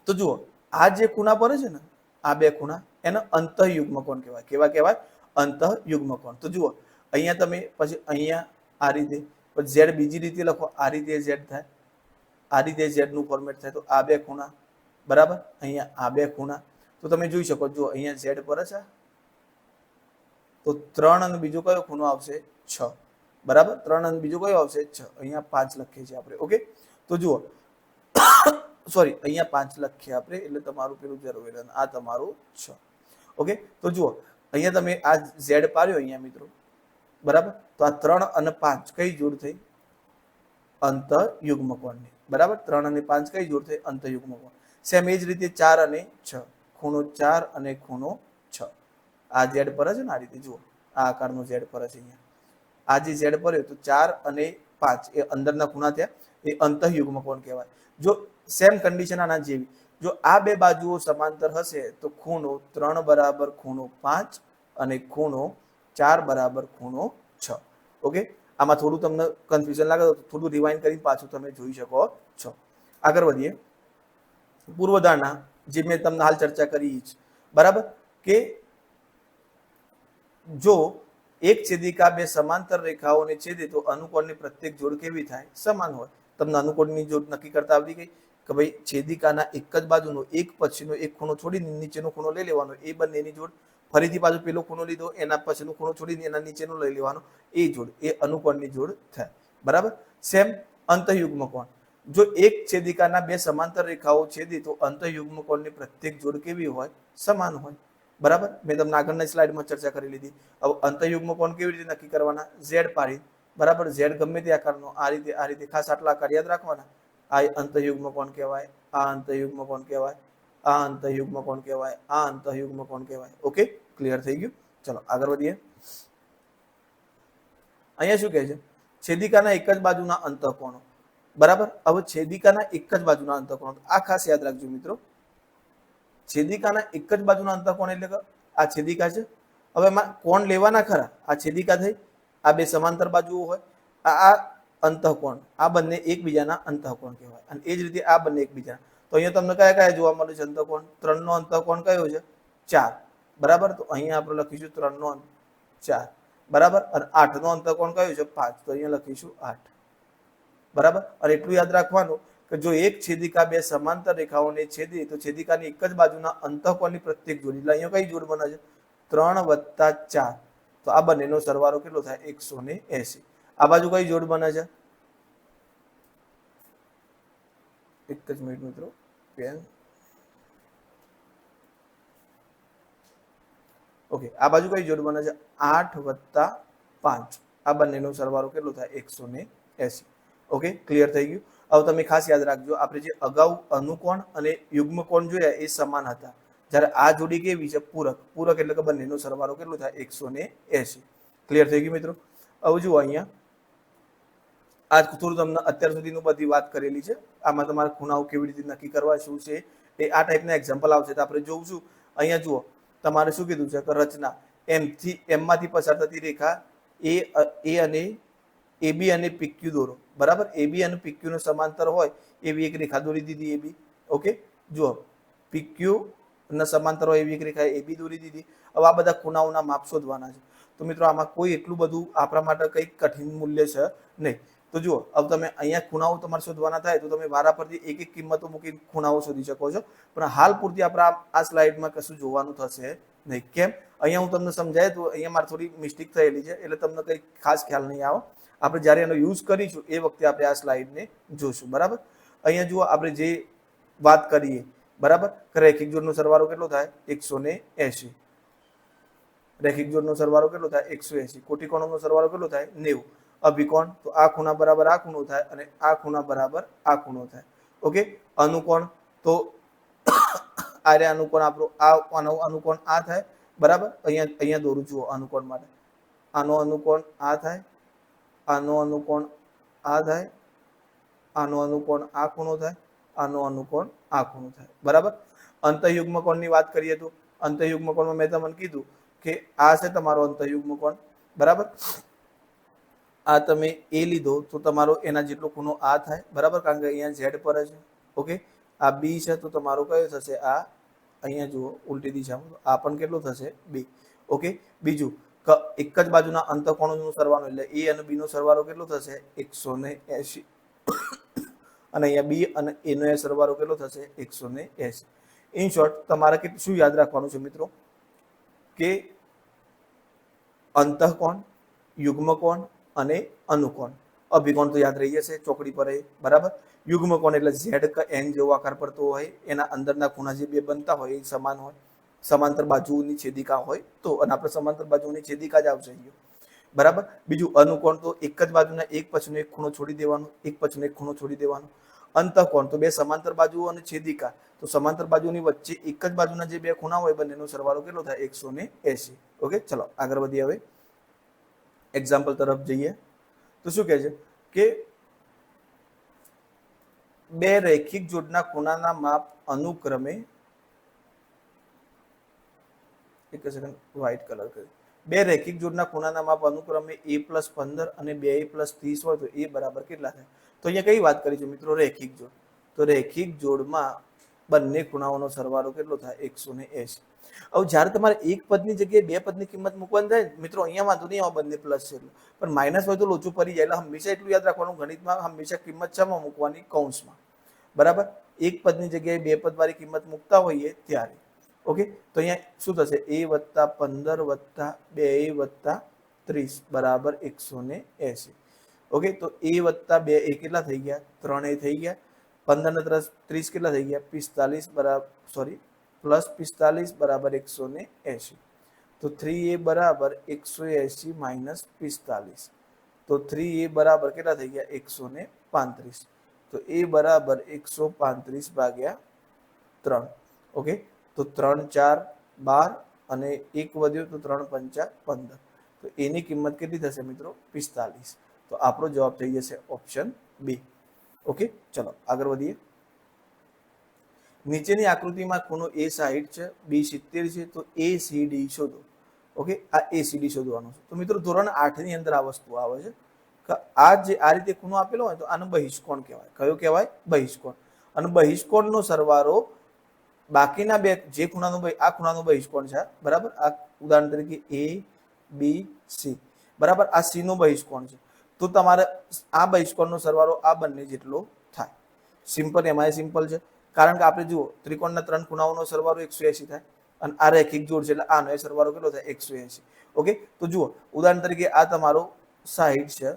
Speaker 1: તો જુઓ આ જે ખૂણા પડે છે ને, આ બે ખૂણા, એને અંતઃયુગ્મ કોણ કહેવાય. કેવા કહેવાય? અંતઃયુગ્મ કોણ. તો જુઓ અહીંયા તમે પછી અહીંયા આ રીતે, પછી Z બીજી રીતે લખો, આ રીતે Z થાય, આ રીતે Z નું ફોર્મેટ થાય. તો આ બે ખૂણા, બરાબર, અહીંયા આ બે ખૂણા. તો તમે જોઈ શકો, જો અહીંયા Z પર છે તો 3 અને બીજો કયો ખૂણો આવશે? 6. બરાબર, 3 અને બીજો કયો આવશે? 6. અહીંયા 5 લખીએ છીએ આપણે. ઓકે, તો જુઓ સોરી, અહીંયા 5 લખીએ આપણે એટલે તમારું પેલું 0 આ તમારું 6. ઓકે, તો જુઓ અહીંયા તમે આ Z પાડ્યો અહીંયા મિત્રો, બરાબર, તો આ 3 અને 5 કઈ જોડ થઈ? અંતઃયુગ્મ કોણની. બરાબર, 3 અને 5 કઈ જોડ થઈ? અંતઃયુગ્મ કોણ. સેમ એ જ રીતે 4 અને 6, ખૂણો 4 અને ખૂણો 6. આ Z પર છે ને, આ રીતે જુઓ આ આકારનો Z પર છે. અહીંયા આ જે Z પડ્યો તો 4 અને 5 એ અંદરના ખૂણા થયા, એ અંતઃયુગ્મ કોણ કહેવાય. જો સેમ કન્ડિશન આના જેવી, જો આ બે બાજુઓ સમાંતર હશે તો ખૂણો 3 બરાબર ખૂણો 5 અને ખૂણો 4 બરાબર ખૂણો 6. ઓકે, આમાં થોડું તમને કન્ફ્યુઝન લાગે તો થોડું રિવાઇન્ડ કરીને પાછું તમે જોઈ શકો છો. આગળ વધીએ. પૂર્વધારણા જે મેં તમને હાલ ચર્ચા કરી છે, બરાબર, કે જો એક છેદિકા બે સમાંતર રેખાઓને છેદે તો અનુકોણની પ્રત્યેક જોડ કેવી થાય? સમાન હોય. તમને અનુકોણની જોડ નક્કી કરતા આવડી ગઈ કે ભાઈ છેદિકાના એક જ બાજુનો એક પછીનો એક ખૂણો છોડીને નીચેનો ખૂણો લઈ લેવાનો, એ બંનેની જોડ. ફરીથી પાછો પેલો ખૂણો લીધો, એના પછીનો ખૂણો છોડીને એના નીચેનો લઈ લેવાનો, એ જોડ, એ અનુકોણની જોડ થાય. બરાબર. સેમ અંતઃયુગ્મ કોણ. જો એક છેદિકાના બે સમાંતર રેખાઓ છેદે તો અંતઃયુગ્મ કોણની પ્રત્યેક જોડ કેવી હોય? સમાન હોય. બરાબર. મેં તમને આગળના સ્લાઇડમાં ચર્ચા કરી લીધી. હવે અંતઃયુગ્મ કોણ કેવી રીતે નક્કી કરવાના? ઝેડ પાડી. બરાબર. ઝેડ ગમે તે આકારનો, આ રીતે ખાસ આટલા આકાર યાદ રાખવાના. આ અંતઃયુગ્મ કોણ કહેવાય, આ અંતઃયુગ્મ કોણ કહેવાય, આ અંતઃયુગ્મ કોણ કહેવાય, આ અંતઃયુગ્મ કોણ કહેવાય. ઓકે, ક્લિયર થઈ ગયું. ચલો આગળ વધીએ. અહીંયા શું કહે છે? છેદિકાના એક જ બાજુના અંતઃકોણો. બરાબર. હવે છેદિકાના એક જ બાજુના અંતઃકોણો, આ ખાસ યાદ રાખજો મિત્રો. છેદિકાના એક જ બાજુના અંતઃકોણ એટલે કે આ છેદિકા છે. હવે એમાં કોણ લેવાના ખરા? આ છેદિકા થઈ, આ બે સમાંતર બાજુઓ હોય, આ અંતઃકોણ, આ બંને એકબીજાના અંતઃકોણ કહેવાય. અને એ જ રીતે આ બંને એકબીજા. તો અહીંયા તમને કયા કયા જોવા મળે છે અંતઃકોણ? 3 નો અંતઃકોણ કયો છે? 4. બરાબર. તો અહીંયા આપણે લખીશું 3 નો 4. બરાબર. અને 8 નો અંતઃકોણ કયો છે? 5. તો અહીંયા લખીશું 8. બરાબર. અને એટલું યાદ રાખવાનું કે જો એક છેદિકા બે સમાંતર રેખાઓને છેદે તો છેદિકાની એક જ બાજુના અંતઃકોણની પ્રત્યેક જોડ, એટલે અહીંયા કઈ જોડ બને છે? 3 + 4. તો આ બંનેનો સરવાળો કેટલો થાય? 180. આ બાજુ કઈ જોડ બને છે? એક જ મિનિટ મિત્રો, પેન. ઓકે, આ બાજુ કઈ જોડ બને છે? 8 + 5. આ બંનેનો સરવાળો કેટલો થાય? 180. ઓકે, ક્લિયર થઈ ગયું. હવે તમે ખાસ યાદ રાખજો, આપણે જે અગાઉ અનુકોણ અને યુગ્મ કોણ જોયા એ સમાન હતા. જ્યારે આ જોડી કેવી છે? પૂરક. પૂરક એટલે કે બંનેનો સરવાળો કેટલો થાય? 180. ક્લિયર થઈ ગયું મિત્રો. હવે જુઓ અહીંયા, આ થોડું તમને અત્યાર સુધીનું બધી વાત કરેલી છે. આમાં તમારે ખૂણાઓ કેવી રીતે નક્કી કરવા, શું છે એ આ ટાઈપના એક્ઝામ્પલ આવશે તો આપણે જોઉં. અહીંયા જુઓ, તમારે શું કીધું છે કે રચના એમમાંથી પસાર થતી રેખા એ અને AB અને PQ દોરો. બરાબર. AB અને PQ નો સમાંતર હોય એવી એક રેખા દોરી દીધી, AB. ઓકે, જુઓ, PQ ના સમાંતર હોય એવી એક રેખા AB દોરી દીધી. હવે આ બધા ખૂણાઓના માપ શોધવાના છે. તો મિત્રો આમાં કોઈ એટલું બધું આપણા માટે કંઈ કઠિન મૂલ્ય છે નહીં. તો જુઓ, હવે તમે અહીંયા ખૂણાઓ તમારે શોધવાના થાય તો તમે વારા પરથી એક એક કિંમતો મૂકી ખૂણાઓ શોધી શકો છો. પણ હાલ પૂરતી આપણે આ સ્લાઇડમાં કશું જોવાનું થશે નહીં. કેમ? અહીંયા હું તમને સમજાય તો અહીંયા મારે થોડી મિસ્ટેક થયેલી છે, એટલે તમને કંઈ ખાસ ખ્યાલ નહીં આવે. આપણે જ્યારે એનો યુઝ કરીશું એ વખતે આપણે આ સ્લાઇડને જોશું. બરાબર. અહીંયા જુઓ, આપણે જે વાત કરીએ, બરાબર, કે રેખિક જોડનો સરવાળો કેટલો થાય? 180. રેખિક જોડનો સરવાળો કેટલો થાય? 180. કોટિકોણોનો સરવાળો કેટલો થાય? 90. અભિકોણ, તો આ ખૂણા બરાબર આ ખૂણો થાય અને આ ખૂણા બરાબર આ ખૂણો થાય. ઓકે. અનુકોણ, તો આ રે અનુકોણ આપણો, આ અનુકોણ આ થાય. બરાબર. અહીંયા દોરું જુઓ અનુકોણ માટે. આનો અનુકોણ આ થાય, આનો અનુકોણ આ થાય, આનો અનુકોણ આ ખૂણો થાય, આનો અનુકોણ આ ખૂણો થાય. બરાબર. અંતઃયુગ્મ કોણની વાત કરીએ તો અંતઃયુગ્મ કોણમાં મેં તમને કીધું કે આ છે તમારો અંતઃયુગ્મ કોણ. બરાબર. આ તમે એ લીધો તો તમારો એના જેટલો ખૂણો આ થાય. બરાબર. કારણ કે અહીંયા ઝેડ પર છે. ઓકે. આ બી છે તો તમારો કયો થશે? આ. અહીંયા જુઓ, ઉલટી દિશામાં, આ પણ કેટલો થશે? 2. ઓકે. બીજું, એક જ બાજુના અંતઃકોણોનો સરવાળો એટલે એ અને બી નો સરવાળો કેટલો થશે? 180. અને અહીંયા બી અને એ નો સરવાળો કેટલો થશે? 180. ઇન શોર્ટ, તમારે શું યાદ રાખવાનું છે મિત્રો? કે અંતઃકોણ, યુગ્મકોણ અને અનુકોણ. અભિકોણ તો યાદ રહી જશે ચોકડી પર. બરાબર. યુગ્મકોણ એટલે ઝેડ કે એન જેવો આકાર પડતો હોય, એના અંદરના ખૂણા જે બે બનતા હોય એ સમાન હોય, સમાંતર બાજુની છેદિકા હોય તો, અને આપણે સમાંતર બાજુની છેદિકા જ આવશે. બરાબર. બીજું અનુકોણ, તો એક જ બાજુના એક પછીનો એક ખૂણો છોડી દેવાનો, એક પછીનો એક ખૂણો છોડી દેવાનો. અંતઃકોણ, તો બે સમાંતર બાજુઓ અને છેદિકા, તો સમાંતર બાજુની વચ્ચે એક જ બાજુના જે બે ખૂણા હોય બંનેનો સરવાળો કેટલો થાય? 180. ઓકે. ચલો આગળ વધીએ. હવે એક્ઝામ્પલ તરફ જઈએ તો શું કહે છે કે બે રૈખિક જોડના ખૂણાના માપ અનુક્રમે, એક સેકન્ડ, વ્હાઇટ કલર કરી. બે રૈખિક જોડના ખૂણાના માપ અનુક્રમે a+15 અને 2a+30 હોય તો a બરાબર કેટલા થાય? તો અહીંયા કઈ વાત કરી છે મિત્રો? રેખિક જોડ. તો રેખિક જોડમાં બંને ખૂણાઓનો સરવાળો કેટલો થાય 180. હવે જ્યારે તમારે એક પદની જગ્યાએ બે પદની કિંમત મૂકવાની થાય મિત્રો, અહીંયા વાંધો નહીં આવે, બંને પ્લસ છે પણ માઇનસ હોય તો લોચું પડી જાય. એટલે હંમેશા એટલું યાદ રાખવાનું, ગણિતમાં હંમેશા કિંમત શામાં મૂકવાની? કૌંસમાં. બરાબર. એક પદની જગ્યાએ બે પદ વાળી કિંમત મૂકતા હોઈએ ત્યારે. ઓકે, તો અહીંયા શું થશે? a વત્તા 15 વત્તા 2a વત્તા 30 બરાબર 180. ઓકે, તો a વત્તા 2a કેટલા થઈ ગયા? 3a થઈ ગયા. 15 ને 30 કેટલા થઈ ગયા? 45 બરાબર પ્લસ 45 બરાબર 180. તો 3a બરાબર 180 માઇનસ 45. તો 3a બરાબર કેટલા થઈ ગયા? 135. તો a બરાબર 135 ભાગ્યા 3. ઓકે, તો 3 4 12 અને 1 વધ્યો તો 3 5 15. તો એની કિંમત કેટલી થશે મિત્રો? 45. તો આપણો જવાબ થઈ જશે ઓપ્શન બી. ઓકે, ચલો આગળ વધીએ. નીચેની આકૃતિમાં ખૂણો a 60 છે, b 70 છે, તો ACD શોધો. ઓકે, આ ACD શોધવાનું છે. તો મિત્રો ધોરણ 8 ની અંદર આ વસ્તુ આવે છે કે આ રીતે ખૂણો આપેલો હોય તો આનો બહિષ્કોણ કહેવાય. કયો કહેવાય? બહિષ્કોણ. અને બહિષ્કોણનો સરવાળો બાકીના બે જે ખૂણાનો આ ખૂણાનો બહિષ્કોણ છે, બરાબર, આ ઉદાહરણ તરીકે ABC, બરાબર, આ C નો બહિષ્કોણ છે, તો તમારે આ બહિષ્કોણનો સરવાળો આ બંને જેટલો થાય. સિમ્પલ, એમાં સિમ્પલ છે, કારણ કે આપણે જુઓ ત્રિકોણના 3 ખૂણાઓનો સરવાળો 180 થાય અને આ રેખિક જોડ છે એટલે આનો એ સરવાળો કેટલો થાય? 180. ઓકે, તો જુઓ ઉદાહરણ તરીકે આ તમારો 60 છે,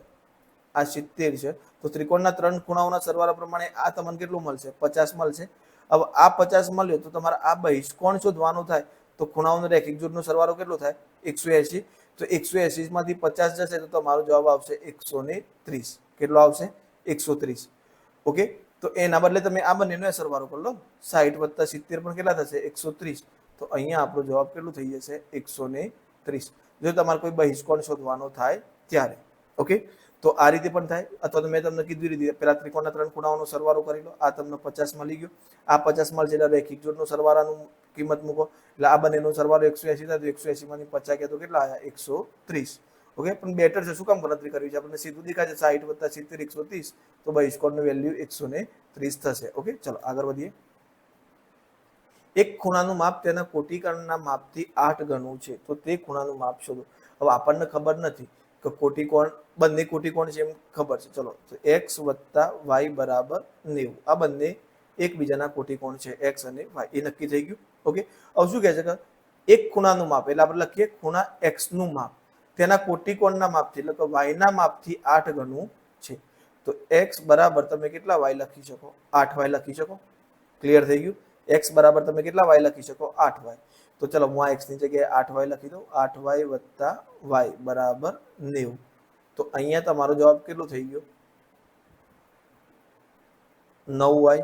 Speaker 1: આ 70 છે, તો ત્રિકોણના 3 ખૂણાઓના સરવાળા પ્રમાણે આ તમને કેટલું મળશે? 50 મળશે. હવે આ 50 મળ્યો તો તમારે આ બહિષ્કોણ શોધવાનો થાય, તો ખૂણાઓનો રેખિક જોડનો સરવાળો કેટલો થાય? 180. તો 180 માંથી 50 જશે તો તમારો જવાબ આવશે 130. કેટલો આવશે? 130. ઓકે, તો એના બદલે તમે આ બંનેનો સરવાળો કરી લો. 60 વત્તા 70 પણ કેટલા થશે? 130. તો અહીંયા આપણો જવાબ કેટલું થઈ જશે? 130. જો તમારે કોઈ બહિષ્કોણ શોધવાનો થાય ત્યારે. ઓકે, તો આ રીતે પણ થાય, અથવા તો મેં તમને કીધું રીતે પેલા ત્રિકોણના 3 ખૂણાઓનો સરવાળો કરી લો. આ તમને 50 મળી ગયો, આ 50 મળશે એટલે રેખિક જોડનો સરવાળાનું કિંમત મૂકો એટલે આ બંનેનો સરવાળો 180 થાય. તો 180 માંથી 50 ગયા તો કેટલા આવ્યા? 130. ઓકે, પણ બેટર છે, શું કામ ગણતરી કરવી છે? આપણને સીધું દેખાય છે 60 વત્તા 70 130. તો બહિષ્કોણનું વેલ્યુ 130 થશે. ઓકે, ચલો આગળ વધીએ. એક ખૂણાનું માપ તેના કોટિકોણના માપથી 8 ગણું છે, તો તે ખૂણાનું માપ શોધો. હવે આપણને ખબર નથી કે કોટિકોણ, બંને કોટિકોણ છે એમ ખબર છે. ચલો, તો x વત્તા y બરાબર 90. આ બંને એકબીજાના કોટિકોણ છે, x અને y, એ નક્કી થઈ ગયું. ઓકે, હવે શું કહે છે કે એક ખૂણાનું માપ એટલે આપણે લખીએ ખૂણા x નું માપ તેના કોટિકોણના માપથી એટલે કે y ના માપથી 8 ગણું છે. તો x બરાબર તમે કેટલા y લખી શકો? 8y લખી શકો. ક્લિયર થઈ ગયું? x બરાબર તમે કેટલા y લખી શકો? 8y. તો ચલો હું આ x ની જગ્યાએ 8y લખી દઉં. 8y વત્તા y બરાબર 90. તો અહીંયા તમારો જવાબ કેટલો થઈ ગયો? 9y.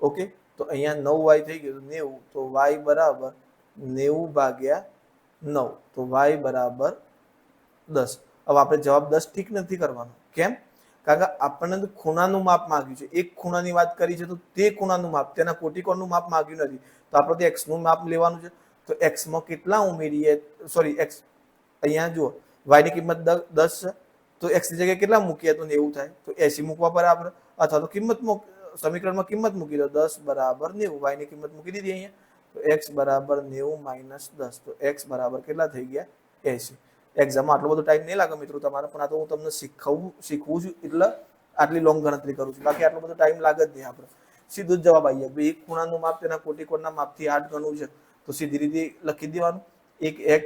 Speaker 1: ઓકે, તો અહીંયા 9y થઈ ગયું 90. તો y બરાબર 90 ભાગ્યા 9. તો y બરાબર 10. હવે આપણે જવાબ 10 ઠીક નથી કરવાનો. કેમ? કારણ કે આપણને ખૂણાનું માપ માંગ્યું છે. એક ખૂણાની વાત કરી છે તો તે ખૂણાનું માપ, તેના કોટિકોણનું માપ માંગ્યું નથી. તો આપણે તો x નું માપ લેવાનું છે. તો x માં કેટલા ઉમેરીએ? સોરી, x અહીંયા જુઓ y ની કિંમત 10 છે, તો x ની જગ્યાએ કેટલા મૂકીએ તો 90 થાય. તો 80 મૂકવા બરાબર, અથવા તો કિંમત સમીકરણમાં કિંમત મૂકી દો. 10 બરાબર 90. y ની કિંમત મૂકી દીધી અહીંયા. તો x બરાબર 90 માઇનસ 10. તો x બરાબર કેટલા થઈ ગયા? 80. એક્ઝામમાં આટલો બધો ટાઈમ નહીં લાગે મિત્રો તમારે, પણ આ તો હું તમને શીખવું છું એટલે આટલી લોંગ ગણતરી કરું છું. બાકી આટલો બધો ટાઈમ લાગે જ નહીં. આપણે સીધો જ જવાબ આવી જાય. એક ખૂણાનું માપ તેના કોટિકોણના માપથી 8 ગણું છે, તો સીધી રીતે લખી દેવાનું. એક x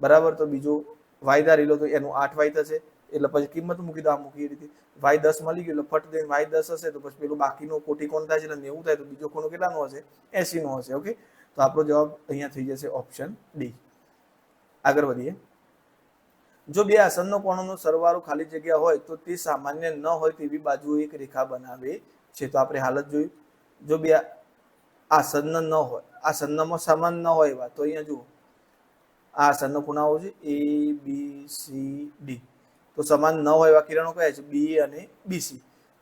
Speaker 1: બરાબર, તો બીજો y ધારી લો તો એનું 8y થશે. એટલે પછી કિંમત મૂકી દો. આ મૂકી રીતે y 10 મળી ગયું એટલે ફટ દઈને y 10 હશે તો પછી પેલું બાકીનો કોટિકોણ થાય છે એટલે 90 થાય. તો બીજો ખૂણો કેટલાનો હશે? 80 નો હશે. ઓકે, તો આપણો જવાબ અહીંયા થઈ જશે ઓપ્શન ડી. આગળ વધીએ. જો બે આસન્ન કોણોનો સરવાળો ખાલી જગ્યા હોય તો તે સામાન્ય ન હોય તેવી બાજુ એક રેખા બનાવે છે. તો આપણે હાલત જોયું. જો બે આસન્ન ન હોય, આસન્નમાં સમાન ન હોય એવા, તો અહીંયા જુઓ આ આસન્ન ખૂણાઓ છે A B C D. તો સમાન ન હોય એવા કિરણો કયા છે? B અને BC.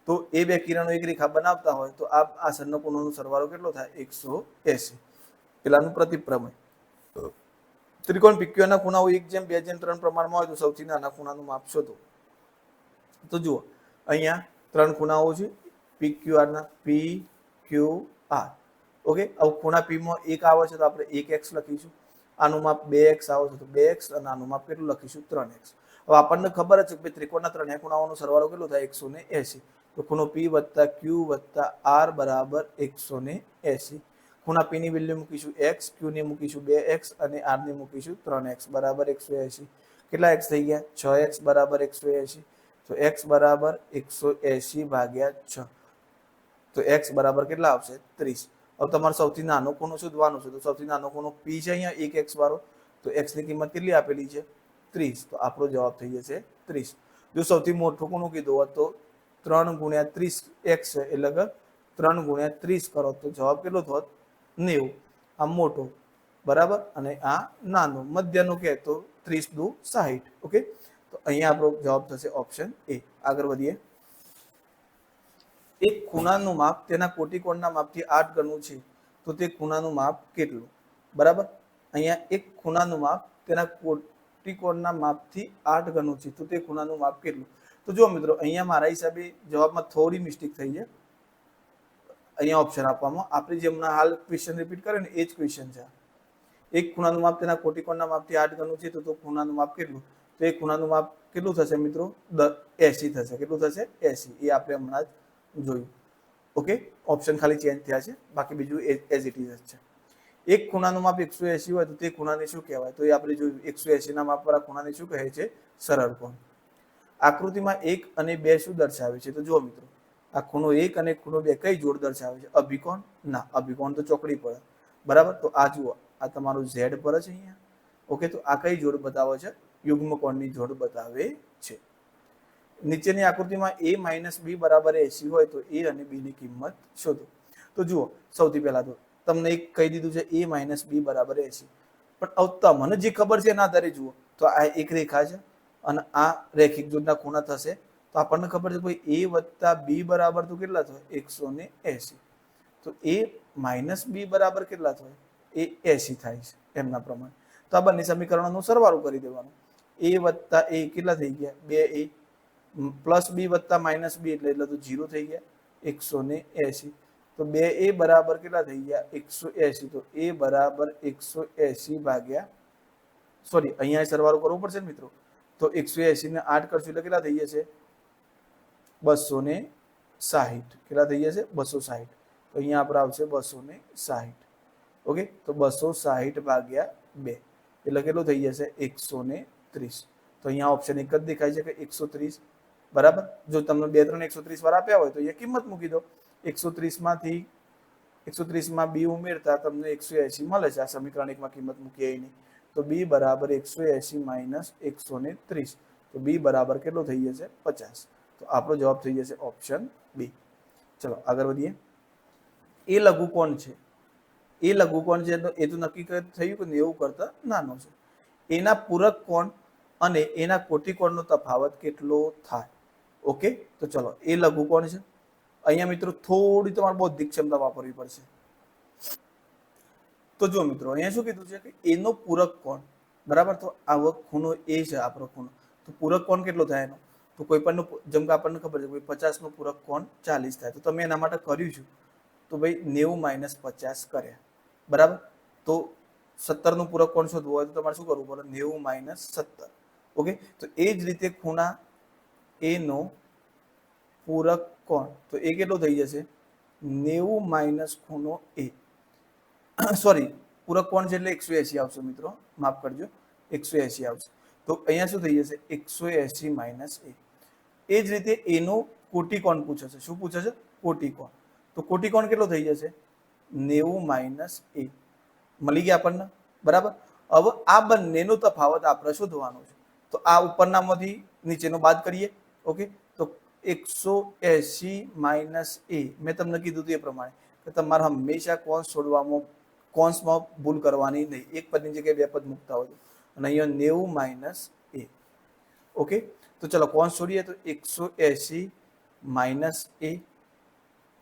Speaker 1: તો એ બે કિરણો એક રેખા બનાવતા હોય તો આ આસન્ન કોણોનો સરવાળો કેટલો થાય? 180. પેલાનું પ્રતિપ્રમેય. ત્રિકોણ PQR ના ખૂણાઓ 1:2:3 પ્રમાણમાં હોય તો સૌથી નાના ખૂણાનું માપ શોધો. તો જુઓ અહીંયા 3 ખૂણાઓ છે PQR ના, PQR. ઓકે, હવે ખૂણા પી માં 1 આવે છે તો આપણે 1x લખીશું, આનું માપ 2x આવે છે તો 2x, અને આનું માપ કેટલું લખીશું 3x. હવે આપણને ખબર જ છે કે ત્રિકોણના ત્રણેય ખૂણાઓનો સરવાળો કેટલો થાય 180. તો ખૂણો p વત્તા q વત્તા r બરાબર 180. ખૂણા p ની વેલ્યુ મૂકીશું x, q ની મૂકીશું 2x અને r ની મૂકીશું 3x બરાબર 180. કેટલા x થઈ ગયા? 6x બરાબર 180. તો x બરાબર 180 ભાગ્યા 6. તો x બરાબર કેટલા આવશે? 30. હવે તમારે સૌથી નાનો ખૂણો શોધવાનો છે. તો સૌથી નાનો ખૂણો p છે અહીંયા 1x વાળો. તો x ની કિંમત કેટલી આપેલી છે? 30. તો આપણો જવાબ થઈ જશે 30. જો સૌથી મોટો ખૂણો કીધો હોત તો 3 ગુણ્યા 30x છે, એટલે કે 3 ગુણ્યા 30 કરો તો જવાબ કેટલો થોત? 90. આ મોટો બરાબર, અને આ નાનો મધ્યનો કે તો 30 દુ 60. ઓકે, તો અહીંયા આપણો જવાબ થશે ઓપ્શન એ. આગળ વધીએ. એક ખૂણાનું માપ તેના કોટિકોણના માપથી 8 ગણું છે તો તે ખૂણાનું માપ કેટલું? બરાબર, અહીંયા એક ખૂણાનું માપ તેના કોટિકોણના માપથી 8 ગણું છે તો તે ખૂણાનું માપ કેટલું? તો જો મિત્રો, અહીંયા મારા હિસાબે જવાબમાં થોડી મિસ્ટેક થઈ છે. અહીંયા ઓપ્શન આપવામાં આપણે જેમ હાલ ક્વેશ્ચન રિપીટ કર્યો ને એ જ ક્વેશ્ચન છે. એક ખૂણાનું માપ તેના કોટિકોણના માપથી 8 ગણું છે તો ખૂણાનું માપ કેટલું? તો એ ખૂણાનું માપ કેટલું થશે મિત્રો? 80 થશે. કેટલું થશે? 80. એ આપણે હમણાં જ જોયું. ઓકે, ઓપ્શન ખાલી ચેન્જ થયા છે, બાકી બીજું એઝ ઇટ ઇઝ છે. એક ખૂણાનું માપ 180 હોય તો તે ખૂણાને શું કહેવાય? તો એ આપણે જોયું. 180 ના માપવાળા ખૂણાને શું કહે છે? સરળ કોણ. આકૃતિમાં 1 અને 2 શું દર્શાવે છે? તો જુઓ મિત્રો, આ ખૂણો 1 અને ખૂણો 2 કઈ જોડ દર્શાવે છે? અભિકોણ? ના, અભિકોણ તો ચોકડી પડે. બરાબર, તો આ જુઓ, આ તમારું ઝેડ પર છે અહીંયા. ઓકે, તો આ કઈ જોડ બતાવે છે? યુગ્મકોણની જોડ બતાવે છે. નીચેની આકૃતિમાં a માઇનસ b બરાબર 80 હોય તો a અને b ની કિંમત શોધો. તો જુઓ, સૌથી પહેલા તો તમને એક કહી દીધું છે a માઇનસ b બરાબર 80. પણ તમને જે ખબર છે એના આધારે જુઓ, તો આ એક રેખા છે અને આ રેખિક જોડના ખૂણા થશે. તો આપણને ખબર છે ભાઈ a વત્તા b બરાબર તો કેટલા થાય? 180. તો a માઇનસ b બરાબર કેટલા થાય? એ 80 થાય છે એમના પ્રમાણે. તો આ બંને સમીકરણોનો સરવાળો કરી દેવાનો. a વત્તા a કેટલા થઈ ગયા? 2a પ્લસ b વત્તા માઇનસ b એટલે તો 0 થઈ ગયા. 180. તો 2a બરાબર કેટલા થઈ ગયા? 180. તો a બરાબર 180 ભાગ્યા, સોરી, અહીંયા સરવાળો કરવો પડશે ને મિત્રો. તો 180 ને 8 કરશું એટલે કેટલા થઈ જશે? 260. કેટલા થઈ જશે? 260. તો અહીંયા આપણે આવશે 260. ઓકે, તો 260 ભાગ્યા 2 એટલે કેટલું થઈ જશે? 130. તો અહીંયા ઓપ્શન એક જ દેખાય છે કે 130. બરાબર, જો તમને 2 3 130 વાર આપ્યા હોય તો અહીંયા કિંમત મૂકી દો. 130 માંથી 130 માં b ઉમેરતા તમને 180 મળે છે. આ સમીકરણ 1 માં કિંમત મૂકીએ નહીં. તો b બરાબર 180 માઇનસ 130. તો b બરાબર કેટલો થઈ જશે? 50. તો આપણો જવાબ થઈ જશે ઓપ્શન બી. ચલો આગળ વધીએ. એ લઘુકોણ છે. એ લઘુકોણ છે તો એ તો નક્કી થયું કે 90 કરતા નાનો છે. એના પૂરક કોણ અને એના કોટિકોણનો તફાવત કેટલો થાય? ઓકે, તો ચલો, એ લઘુકોણ છે. અહીંયા મિત્રો થોડી તમારે બૌદ્ધિક ક્ષમતા વાપરવી પડશે. તો જો મિત્રો, અહીંયા શું કીધું છે કે એનો પૂરક કોણ, બરાબર. તો આવો ખૂણો એ છે આપણો ખૂણો. તો પૂરક કોણ કેટલો થાય એનો? તો કોઈ પણ, જેમ કે આપણને ખબર છે 50 નો પૂરક કોણ 40 થાય. તો તમે એના માટે કર્યું છે તો ભાઈ 90 માઇનસ 50 કર્યા. બરાબર, તો 70 નું પૂરક કોણ શોધવું હોય તો તમારે શું કરવું પડે? 90 માઇનસ 70. ઓકે, તો એ જ રીતે ખૂણા એ નો પૂરક કોણ, તો એ કેટલો થઈ જશે? 90 માઇનસ ખૂણો એ, સોરી, પૂરક કોણ છે એટલે 180 આવશે મિત્રો, માફ કરજો, 180 આવશે. તો અહીંયા શું થઈ જશે? 180 માઇનસ એ. એ જ રીતે એનો કોટિકોણ પૂછે છે. શું પૂછે છે? કોટિકોણ. તો કોટિકોણ કેટલો થઈ જશે? 90 માઇનસ એ. મળી ગયા આપણને. બરાબર, હવે આ બંનેનો તફાવત આપણે શોધવાનો છે. તો આ ઉપરનામાંથી નીચેનો બાદ કરીએ. ઓકે, તો 180 માઇનસ એ, મેં તમને કીધું હતું એ પ્રમાણે કે તમારે હંમેશા કોન્સ છોડવામાં, કોન્સમાં ભૂલ કરવાની નહીં. એક પદની જગ્યાએ બે પદ મૂકતા હોય અને અહીંયા 90 માઇનસ એ. ઓકે, તો ચલો કોન્સ છોડીએ તો 180 માઇનસ એ,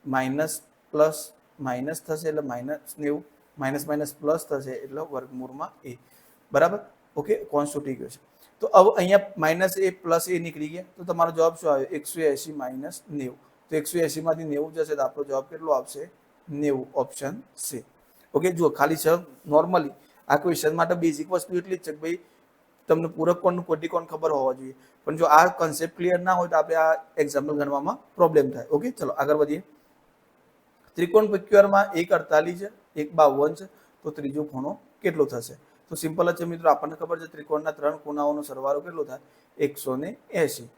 Speaker 1: માઇનસ પ્લસ માઇનસ થશે એટલે માઇનસ 90, માઇનસ માઇનસ પ્લસ થશે એટલે વર્ગમૂળમાં એ. બરાબર, ઓકે, કોન્સ છૂટી ગયો છે. તો હવે અહીંયા માઇનસ એ પ્લસ એ નીકળી ગયા. તો તમારો જવાબ શું આવ્યો? 180 માઇનસ 90. તો 180 માંથી 90 જશે તો આપણો જવાબ કેટલો આવશે? 90 ઓપ્શન સી. ઓકે, જુઓ ખાલી છે નોર્મલી આ ક્વેશ્ચન માટે બેઝિક વસ્તુ એટલી જ છે કે ભાઈ તમને પૂરક કોણ કોટી કોણ ખબર હોવા જોઈએ, પણ જો આ કન્સેપ્ટ ક્લિયર ના હોય તો આપણે આ એક્ઝામ્પલ ગણવામાં પ્રોબ્લેમ થાય. ઓકે, ચલો આગળ વધીએ. ત્રિકોણ PQR એક 48 છે, એક 52 છે, તો ત્રીજો ખૂણો કેટલો થશે? તો સિમ્પલ જ છે મિત્રો, આપણને ખબર છે ત્રિકોણના 3 ખૂણાઓનો સરવાળો કેટલો થાય? 180.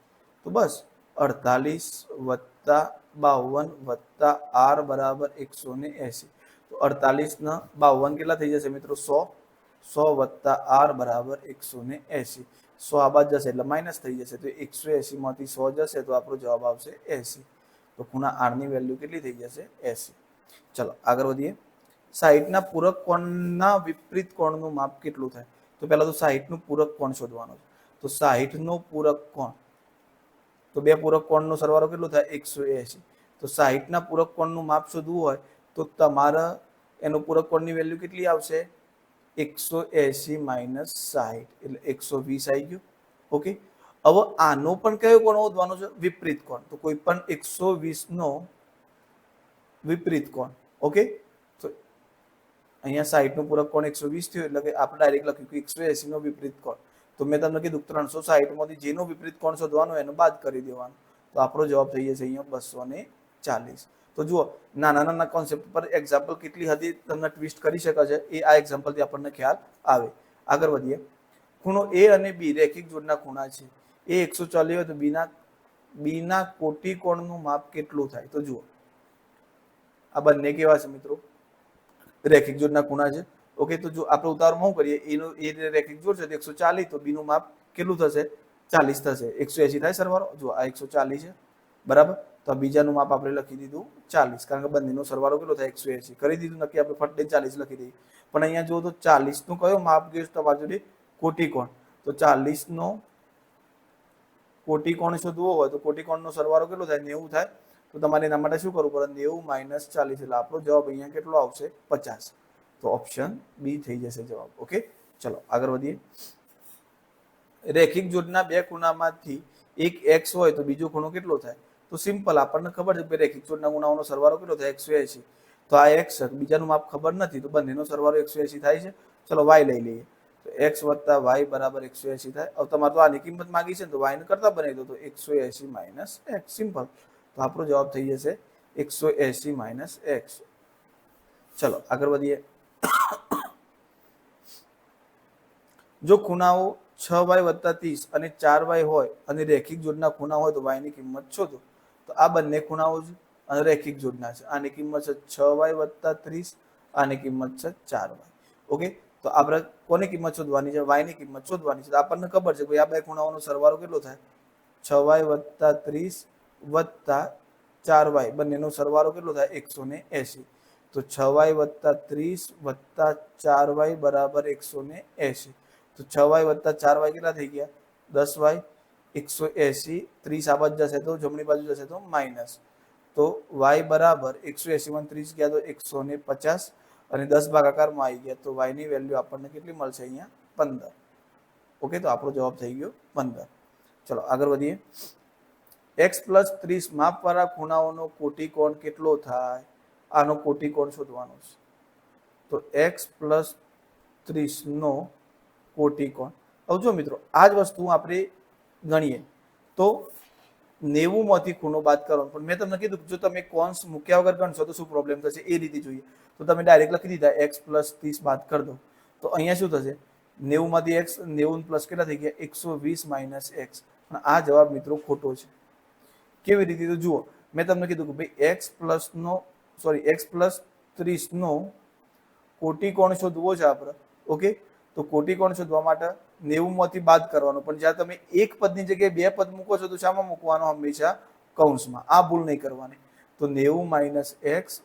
Speaker 1: તો બસ 48 વત્તા 52 વત્તા r બરાબર 180. તો 48 ના 52 કેટલા થઈ જશે મિત્રો? 100 વત્તા r બરાબર 180. 100 આ બાદ જશે એટલે માઇનસ થઈ જશે, તો 180 માંથી 100 જશે તો આપણો જવાબ આવશે 80. તો ખૂણા r ની વેલ્યુ કેટલી થઈ જશે? 80. ચલો આગળ વધીએ. 60 ના પૂરક કોણના વિપરીત કોણનું માપ કેટલું થાય? તો પહેલા તો 60 નું પૂરક કોણ શોધવાનો છે. તો 60 નો પૂરક કોણ, તો બે પૂરક કોણનો સરવાળો કેટલો થાય? 180. તો 60 ના પૂરક કોણનું માપ શોધવું હોય તો તમારા એનો પૂરક કોણની વેલ્યુ કેટલી આવશે? 180 માઇનસ 60 એટલે 120 આવી ગયું. ઓકે, હવે આનો પણ કયો કોણ શોધવાનો છે? વિપરીત કોણ. તો કોઈ પણ 120 નો વિપરીત કોણ. ઓકે, તો અહીંયા 60 નું પૂરક કોણ 120 થયું એટલે કે આપણે ડાયરેક્ટ લખ્યું કે 180 નો વિપરીત કોણ. તો મેં તમને કીધું 360 માંથી જેનો વિપરીત કોણ શોધવાનો એને બાદ કરી દેવાનો. તો આપણો જવાબ થઈ જશે અહીંયા 240. તો જુઓ નાના નાના કોન્સેપ્ટ પર એક્ઝામ્પલ કેટલી હદી તમને ટ્વિસ્ટ કરી શકે છે એ આ એક્ઝામ્પલથી આપણને ખ્યાલ આવે. આગળ વધીએ. ખૂણો એ અને બી રેખિક જોડના ખૂણા છે. એ 140 હોય તો બીના કોટી કોણનું માપ કેટલું થાય? તો જુઓ આ બંને કેવા છે મિત્રો? રેખિક જોડના ખૂણા છે. ઓકે, તો જો આપણે ઉતાવળમાં શું કરીએ, એનો એ રેખિક જોડ છે તો 140, તો બી નું માપ કેટલું થશે? 40 થશે. 180 થાય સરવાળો. જો આ 140 છે બરાબર, તો બીજાનું માપ આપણે લખી દીધું 40, કારણ કે બંનેનો સરવાળો કેટલો થાય? 180. કરી દીધું નક્કી, આપણે ફટ 40 લખી દઈએ. પણ અહીંયા જુઓ તો 40 નું કયો માપ ગયું તમારી જોડે? કોટી કોણ. તો 40 નો કોટી કોણ શોધવો હોય તો કોટી કોણનો સરવાળો કેટલો થાય? 90 થાય. તો તમારે એના માટે શું કરવું પડે? 90 માઇનસ 40 એટલે આપણો જવાબ અહીંયા કેટલો આવશે? 50. તો ઓપ્શન બી થઈ જશે જવાબ. ઓકે, ચલો આગળ વધીએ. રેખિક જોડના બે ખૂણામાંથી એક x હોય તો બીજો ખૂણો કેટલો થાય? તો સિમ્પલ, આપણને ખબર છે કે રેખિક જોડના ખૂણાઓનો સરવાળો કેટલો થાય? 180. તો આ x છે, બીજાનું માપ ખબર નથી, તો બંનેનો સરવાળો 180 થાય છે. ચલો y લઈ લઈએ. તો x વત્તા y બરાબર 180 થાય. હવે તમારે તો આની કિંમત માંગી છે ને, તો y ને કરતા બનાવી દો, તો 180 માઇનસ x. સિમ્પલ. તો આપણો જવાબ થઈ જશે 180 માઇનસ x. ચલો આગળ વધીએ. જો ખૂણાઓ 6y વત્તા 30 અને 4y હોય અને રેખિક જોડના ખૂણા હોય તો y ની કિંમત શોધો. તો આ બંને ખૂણાઓ છે અને રેખિક જોડના છે. આની કિંમત છે 6y વત્તા 30, આની કિંમત છે 4y. ઓકે, તો આપણે કોની કિંમત શોધવાની છે? y ની કિંમત શોધવાની છે. તો આપણને ખબર છે કે આ બે ખૂણાઓનો સરવાળો કેટલો થાય? 6y વત્તા 30 વત્તા 4y, બંનેનો સરવાળો કેટલો થાય? 180. તો 6y વત્તા 30 વત્તા 4y બરાબર 180. તો 6y વત્તા 4y કેટલા થઈ ગયા? 10y. 180, 30 આ બાજુ જશે તો જમણી બાજુ જશે તો માઇનસ. તો y બરાબર 180 માં 30 ગયા તો 150 અને 10 ભાગાકારમાં આવી ગયા, તો y ની વેલ્યુ આપણને કેટલી મળશે? અહીંયા 15. ઓકે, તો આપણો જવાબ થઈ ગયો 15. ચલો આગળ વધીએ. x પ્લસ 30 માપવાળા ખૂણાઓનો કોટી કોણ કેટલો થાય? આનો કોટી કોણ શોધવાનો છે. તો x પ્લસ 30 નો કોટી કોણ. હવે જો મિત્રો આ જ વસ્તુ આપણે ગણીએ તો 90 માંથી ખૂણો બાદ કરવાનો, પણ મેં તમને કીધું જો તમે કોન્સ મૂક્યા વગર ગણશો તો શું પ્રોબ્લેમ થશે એ રીતે જોઈએ. તો તમે ડાયરેક્ટ લખી દીધા x પ્લસ 30 બાદ કરી દો, તો અહીંયા શું થશે? 90 માંથી x, 90 પ્લસ કેટલા થઈ ગયા? 120 માઇનસ x. પણ આ જવાબ મિત્રો ખોટો છે. કેવી રીતે? તો જુઓ, મેં તમને કીધું કે ભાઈ x પ્લસ 30 નો કોટી કોણ શોધવો છે આપણે. ઓકે, તો કોટી કોણ શોધવા માટે 90 માંથી બાદ કરવાનો, પણ જ્યાં તમે એક પદની જગ્યાએ બે પદ મૂકો છો તો શામાં મૂકવાનો? હંમેશા કૌંસમાં. આ ભૂલ નહીં કરવાની. તો 90 minus x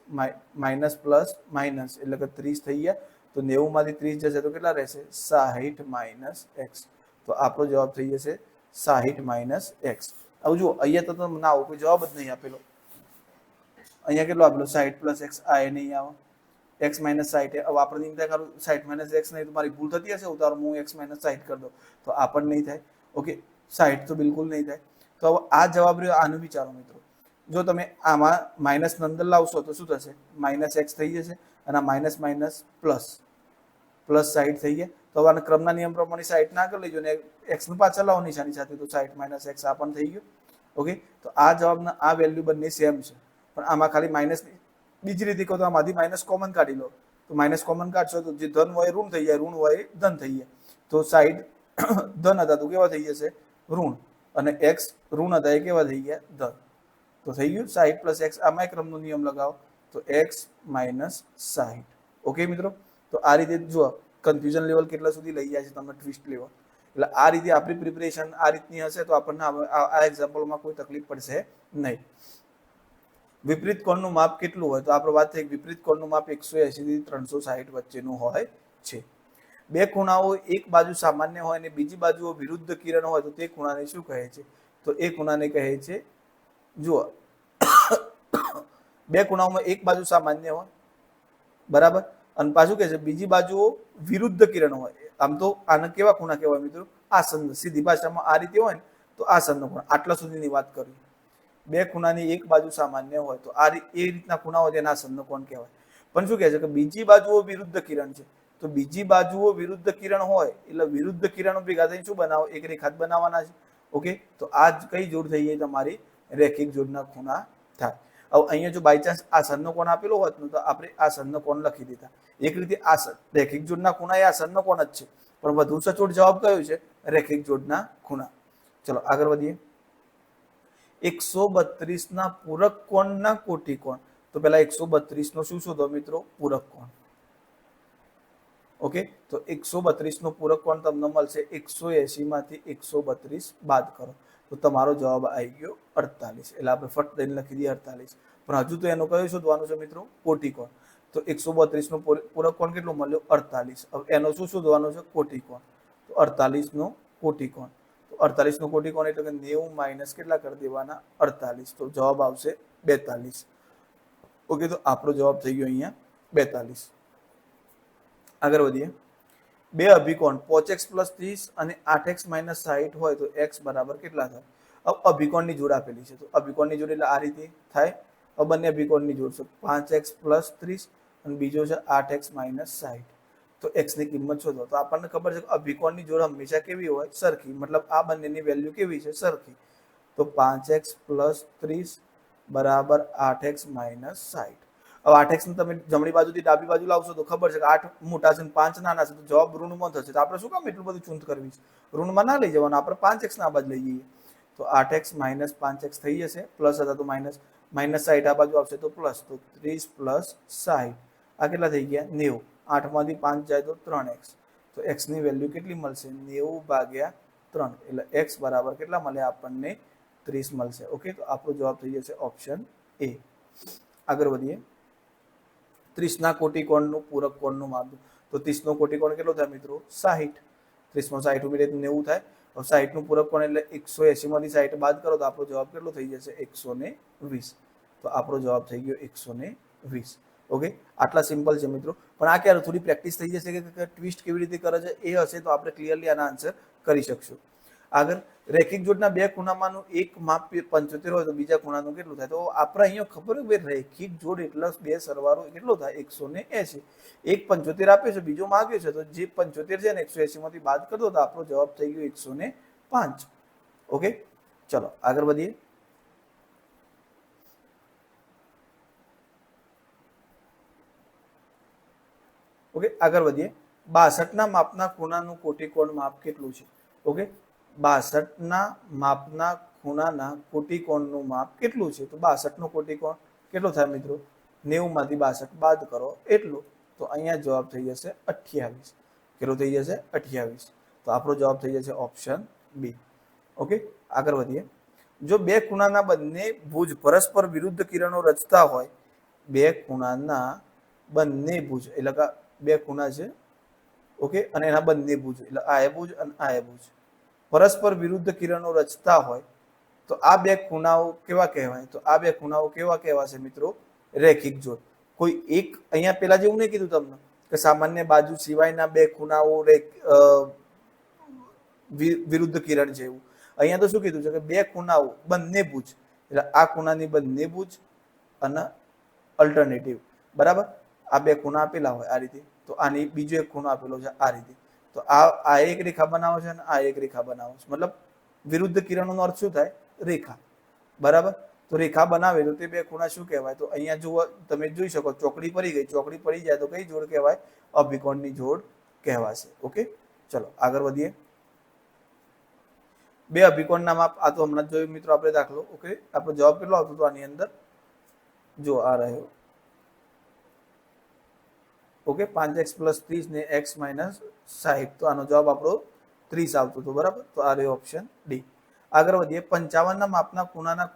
Speaker 1: minus plus minus એટલે કે 30 થઈ ગયા. તો 90 માંથી 30 જશે તો કેટલા રહેશે? 60 માઇનસ x. તો આપણો જવાબ થઈ જશે 60 માઇનસ x. હવે જુઓ અહીંયા તો તમે ના આવો, કોઈ જવાબ જ નહીં આપેલો. અહીંયા કેટલો આપેલો? 60 પ્લસ x. આ એ નહીં આવે. x minus 60. હવે આપણે નિંદા કરું 60 માઇનસ x નહીં તો મારી ભૂલ થતી હશે, ઉતારો હું x માઇનસ 60 કરી દઉં તો આ પણ નહીં થાય. ઓકે, 60 તો બિલકુલ નહીં થાય. તો હવે આ જવાબ રહ્યો, આનું વિચારો મિત્રો. જો તમે આમાં માઇનસ અંદર લાવશો તો શું થશે, માઇનસ એક્સ થઈ જશે અને minus minus plus plus side થઈ ગયા. તો હવે ક્રમના નિયમ પ્રમાણે સાઈડ ના કરી લેજો ને એક્સ નું પાછળ લાવો નિશાની સાથે, તો સાઈડ માઇનસ એક્સ આ પણ થઈ ગયું. ઓકે, તો આ જવાબના આ વેલ્યુ બંને સેમ છે, પણ આમાં ખાલી માઇનસ. બીજી રીતે કહો તો આમાંથી માઇનસ કોમન કાઢી લો, તો માઇનસ કોમન કાઢશો તો જે ધન હોય ઋણ થઈ જાય, ઋણ હોય ધન થઈ જાય. તો સાઈડ ધન હતા તો કેવા થઈ જશે, ઋણ, અને એક્સ ઋણ હતા એ કેવા થઈ ગયા, ધન. તો થઈ ગયું સાઈડ પ્લસ એક્સ. આમાં ક્રમનો નિયમ લગાવો તો એક્સ માઇનસ સાઈડ. ઓકે મિત્રો, તો આ રીતે જુઓ કન્ફ્યુઝન લેવલ કેટલા સુધી લઈ જાય છે તમે, ટ્વિસ્ટ લેવલ. એટલે આ રીતે આપણી પ્રિપરેશન આ રીતની હશે તો આપણને આ એક્ઝામ્પલમાં કોઈ તકલીફ પડશે નહીં. વિપરીત કોણનું માપ કેટલું હોય, તો આપણે વાત થઈ વિપરીત કોણનું માપ 180 થી 360 વચ્ચેનું હોય છે. બે ખૂણાઓ એક બાજુ સામાન્ય હોય અને બીજી બાજુઓ વિરુદ્ધ કિરણ હોય તો તે ખૂણાને શું કહે છે, તો એ ખૂણાને કહે છે, જુઓ બે ખૂણાઓમાં એક બાજુ સામાન્ય હોય, બરાબર, અને પાછું કે છે બીજી બાજુઓ વિરુદ્ધ કિરણ હોય. આમ તો આને કેવા ખૂણા કહેવાય મિત્રો, આસન્ન. સીધી ભાષામાં આ રીતે હોય ને તો આસન્ન ખૂણા. આટલા સુધીની વાત કરી. બે ખૂણાની એક બાજુ સામાન્ય હોય તો એ રીતના ખૂણા હોય તેના આસન્ન કોણ કહેવાય. પણ શું કહે છે કે બીજી બાજુઓ વિરુદ્ધ કિરણ છે, તો બીજી બાજુઓ વિરુદ્ધ કિરણ હોય એટલે વિરુદ્ધ કિરણો ભેગા થઈને શું બનાવો, એક રેખા જ બનાવવાના છે. ઓકે, તો આ કઈ જોડ થઈ ગઈ તમારી, રેખિક જોડના ખૂણા થાય. હવે અહીંયા જો બાય ચાન્સ આ સનનો કોણ આપેલો હોત તો આપણે આ સનનો કોણ લખી દીધા. એક રીતે આ રેખિક જોડના ખૂણા એ આ સનનો કોણ જ છે, પણ વધુ સચોટ જવાબ કયો છે, રેખિક જોડના ખૂણા. ચલો આગળ વધીએ. 132 ના પૂરક કોણના કોટી કોણ. તો પેલા 132 નો શું શોધો મિત્રો, પૂરક કોણ. ઓકે, તો 132 નો પૂરક કોણ તમને મળશે 180 માંથી 132 બાદ કરો તો તમારો જવાબ આવી ગયો 48. એટલે આપણે ફટ દઈને લખી દઈએ 48. પણ હજુ તો એનો કયો શોધવાનો છે મિત્રો, કોટી કોણ. તો 132 નો પૂરક કોણ કેટલો મળ્યો, 48. હવે એનો શું શોધવાનો છે, કોટી કોણ. તો 48 નો કોટી કોણ. તો 48 નો કોટી કોણ એટલે કે 90 માઇનસ કેટલા કરી દેવાના, 48. તો જવાબ આવશે 42. ઓકે, તો આપણો જવાબ થઈ ગયો અહીંયા 42. આગળ વધીએ. બે અભિકોણ 5x + 30 અને 8x - 60 હોય તો x બરાબર કેટલા થાય. હવે અભિકોણની જોડ આપેલી છે, તો અભિકોણની જોડ એટલે આ રીતે થાય. હવે બંને અભિકોણની જોડ છે 5x + 30 અને બીજો છે 8x - 60. તો x ની કિંમત શોધો. તો આપણને ખબર છે કે અભિકોણની જોડ હંમેશા કેવી હોય, સરખી. મતલબ આ બંનેની વેલ્યુ કેવી છે, સરખી. તો 5x + 30 બરાબર 8x - 60. હવે 8x ને તમે જમણી બાજુથી ડાબી બાજુ લાવશો તો ખબર છે કે 8 મોટા છે અને 5 નાના છે, તો જવાબ ઋણમાં થશે. તો આપણે શું કામ એટલું બધું ચૂંટ કરવી છે, ઋણમાં ના લઈ જવાનું, આપણે 5x ના બાજુ લઈ જઈએ. તો 8x - 5x થઈ જશે, પ્લસ હતા તો માઇનસ, -60 આ બાજુ આવશે તો પ્લસ. તો 30 + 60 આ કેટલા થઈ ગયા, 90. 8 માંથી 5 જાય તો 3x. તો x ની વેલ્યુ કેટલી મળશે, 90/3. એટલે x બરાબર કેટલા મળે આપણને, 30 મળશે. ઓકે, તો આપણો જવાબ થઈ જશે ઓપ્શન એ. આગળ વધીએ. 30 ના કોટી કોણનું પૂરક કોણનું માપ. તો 30 નો કોટી કોણ કેટલો થાય મિત્રો, 60. 30 માં 60 ઉમેરીએ તો 90 થાય. હવે 60 નું પૂરક કોણ એટલે 180 માંથી 60 બાદ કરો તો આપણો જવાબ કેટલો થઈ જશે, 120. તો આપણો જવાબ થઈ ગયો 120. ઓકે, આટલા સિમ્પલ છે મિત્રો. પણ આ ક્યારે થોડી પ્રેક્ટિસ થઈ જશે કે ટ્વિસ્ટ કેવી રીતે કરે છે એ હશે તો આપણે ક્લિયરલી આના આન્સર કરી શકશું. આગળ, રેખિક જોડના બે ખૂણામાંનું એક માપ 75 હોય તો બીજા ખૂણાનું કેટલું થાય. તો આપણે અહીંયા ખબર હોય રેખિક જોડ એટલે બે સરવાળો કેટલો થાય, 180. એક 75 આપ્યો છે, બીજો માંગ્યો છે, તો જે 75 છે ને 180 માંથી બાદ કરી દો તો આપણો જવાબ થઈ ગયો 105. ઓકે, ચલો આગળ વધીએ. ઓકે, આગળ વધીએ. 62 ના માપના ખૂણાનું કોટીકોણ માપ કેટલું છે. ઓકે, 62 ના માપના ખૂણાના કોટીકોણનું માપ કેટલું છે. તો 62 નો કોટીકોણ કેટલો થાય મિત્રો, 90 માંથી 62 બાદ કરો એટલું. તો અહીંયા જવાબ થઈ જશે 28. કેટલો થઈ જશે, 28. તો આપણો જવાબ થઈ જશે ઓપ્શન બી. ઓકે, આગળ વધીએ. જો બે ખૂણાના બંને ભુજ પરસ્પર વિરુદ્ધ કિરણો રચતા હોય, બે ખૂણાના બંને ભુજ એટલે કે બે ખૂણા છે, ઓકે, અને એના બંને ભુજ એટલે આ ભુજ અને આ ભુજ પરસ્પર વિરુદ્ધ કિરણો રચતા હોય તો આ બે ખૂણાઓ કેવા કહેવાય. તો આ બે ખૂણાઓ કેવા કહેવાશે મિત્રો, રેખિક જોડ. કોઈ એક અહીંયા પેલા જેવું નહીં કીધું તમને કે સામાન્ય બાજુ સિવાયના બે ખૂણાઓ વિરુદ્ધ કિરણ છે એવું. અહીંયા તો શું કીધું છે કે બે ખૂણાઓ બંને ભુજ એટલે આ ખૂણાની બંને ભુજ અને અલ્ટરનેટિવ, બરાબર. આ બે ખૂણા આપેલા હોય આ રીતે, તો આની બીજો એક ખૂણો આપેલો છે આ રીતે, તો આ એક રેખા બનાવે છે અને આ એક રેખા બનાવે છે. મતલબ વિરુદ્ધ કિરણોનો અર્થ શું થાય? રેખા, બરાબર. તો રેખા બનાવે તો તે બે ખૂણા શું કહેવાય? તો અહીંયા જુઓ, તમે જોઈ શકો ચોકડી પડી ગઈ, ચોકડી પડી જાય તો કઈ જોડ કહેવાય? અભિકોણની જોડ કહેવાશે. ઓકે, ચલો આગળ વધીએ. બે અભિકોણના માપ, આ તો હમણાં જોયું મિત્રો આપણે દાખલો. ઓકે, આપણો જવાબ કેટલો આવતો હતો આની અંદર? જો આ રહ્યો. ઓકે, 5x + 30 ને x - 60, તો આનો જવાબ આપણો 30 આવતો હતો, બરાબર. તો આ રહ્યો ઓપ્શન ડી. આગળ વધીએ. 55 ના માપના ખૂણાના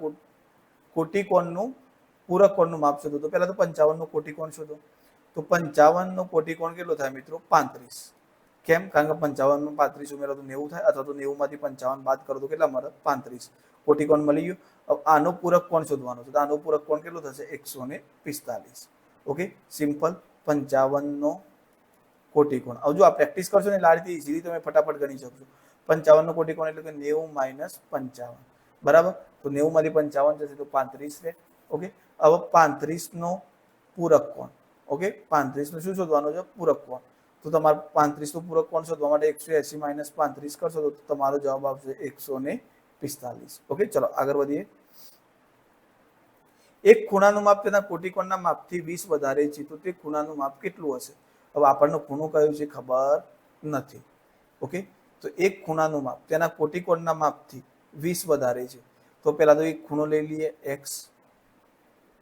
Speaker 1: કોટિકોણનું પૂરક કોણનું માપ શોધો. તો પહેલા તો 55 નો કોટિકોણ શોધો. તો 55 નો કોટિકોણ કેટલો થાય મિત્રો? 35. કેમ? કારણ કે 55 માં 35 ઉમેરો તો 90 થાય, અથવા તો 90 માંથી 55 બાદ કરો તો કેટલા મળે? 35. કોટિકોણ મળી ગયો. હવે આનો પૂરક કોણ શોધવાનો છે. તો આનો પૂરક કોણ કેટલો થશે? 145. Okay, simple. 55 નો કોટિકોણ. હવે જો આ પ્રેક્ટિસ કરશો ને એટલે આ રીતે ઇઝીલી તમે ફટાફટ ગણી શકશો. 55 નો કોટિકોણ એટલે કે 90 - 55, બરાબર. તો 90 માંથી 55 જશે તો 35 રહે. ઓકે, હવે 35 નો પૂરક કોણ. ઓકે, 35 નો શું શોધવાનો છે? પૂરક કોણ. તો તમારે 35 નો પૂરક કોણ શોધવા માટે 180 - 35 કરશો તો તમારો જવાબ આવશે 145. ઓકે, ચલો આગળ વધીએ. એક ખૂણાનું માપ તેના કોટિકોણના માપથી 20 વધારે છે, તો તે ખૂણાનું માપ કેટલું હશે? હવે આપણને ખૂણું કયું છે ખબર નથી. ઓકે, તો એક ખૂણાનું માપ તેના કોટિકોણના માપથી 20 વધારે છે, તો પહેલા તો એક ખૂણો લઈ લઈએ x,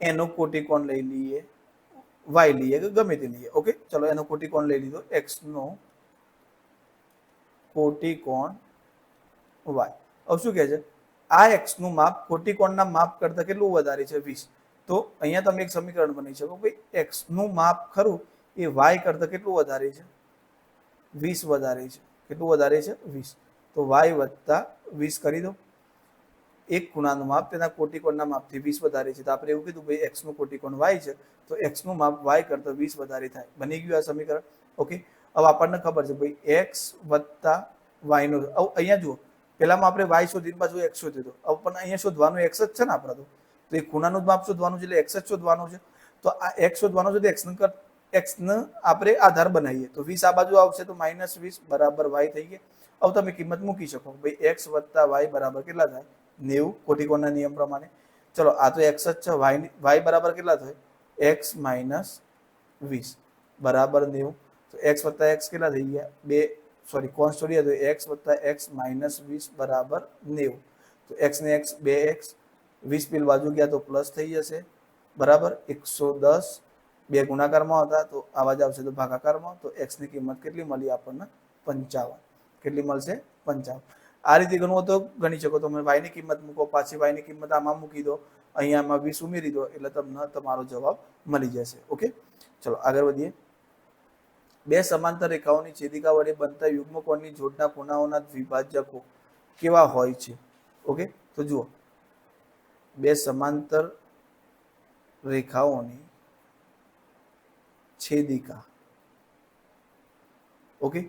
Speaker 1: એનો કોટિકોણ લઈ લઈએ, y લઈએ કે ગમે તે લઈએ. ઓકે, ચલો એનો કોટિકોણ લઈ લીધો, x નો કોટિકોણ y. હવે શું કહે છે? આ x નું માપ કોટિકોણના માપ કરતા કેટલું વધારે છે? 20. તો અહીંયા તમે એક સમીકરણ બનાવી શકો, ભાઈ x નું માપ ખરું એ y કરતા કેટલું વધારે છે? 20 વધારે છે. કેટલું વધારે છે? 20. તો y + 20 કરી દો. એક ખૂણાનું માપ તેના કોટિકોણના માપથી 20 વધારે છે, તો આપણે એવું કીધું ભાઈ x નું કોટિકોણ y છે, તો x નું માપ y કરતા 20 વધારે થાય. બની ગયું આ સમીકરણ. ઓકે, હવે આપણને ખબર છે ભાઈ x + y નો. અહીંયા જુઓ, પહેલામાં આપણે y શોધીને પાછું x શોધ્યું હતું. હવે પણ અહીંયા શોધવાનું x જ છે ને આપણે. તો એ ખૂણાનું જ માપ શોધવાનું છે એટલે x જ શોધવાનું છે. તો આ x શોધવાનું છે તો x ને આપણે આધાર બનાવીએ. તો 20 આ બાજુ આવશે તો -20 બરાબર y થઈ ગયા. હવે તમે કિંમત મૂકી શકો ભાઈ x + y બરાબર કેટલા થાય? 90 કોટિકોણના નિયમ પ્રમાણે. ચલો આ તો x જ છે, y બરાબર કેટલા થાય? x - 20 બરાબર 90. તો x + x કેટલા થઈ ગયા? 2 સોરી કોન્સ છોડીએ તો x + x - 20 બરાબર 90. તો x ને x 2x, 20 પેલી બાજુ ગયા તો પ્લસ થઈ જશે, બરાબર. 110 બે ગુણાકારમાં હતા તો આવા જ આવશે તો ભાગાકારમાં. તો x ની કિંમત કેટલી મળી આપણને? 55. કેટલી મળશે? 55. આ રીતે ગણવું તો ગણી શકો. તમે y ની કિંમત મૂકો, પાછી y ની કિંમત આમાં મૂકી દો, અહીંયામાં 20 ઉમેરી દો એટલે તમને તમારો જવાબ મળી જશે. ઓકે, ચલો આગળ વધીએ. બે સમાંતર રેખાઓની છેદિકા વડે બનતા યુગ્મકોણની જોડના ખૂણાઓના દ્વિભાજકો કેવા હોય છે? ઓકે, તો જુઓ, બે સમાંતર રેખાઓની છેદિકા. ઓકે,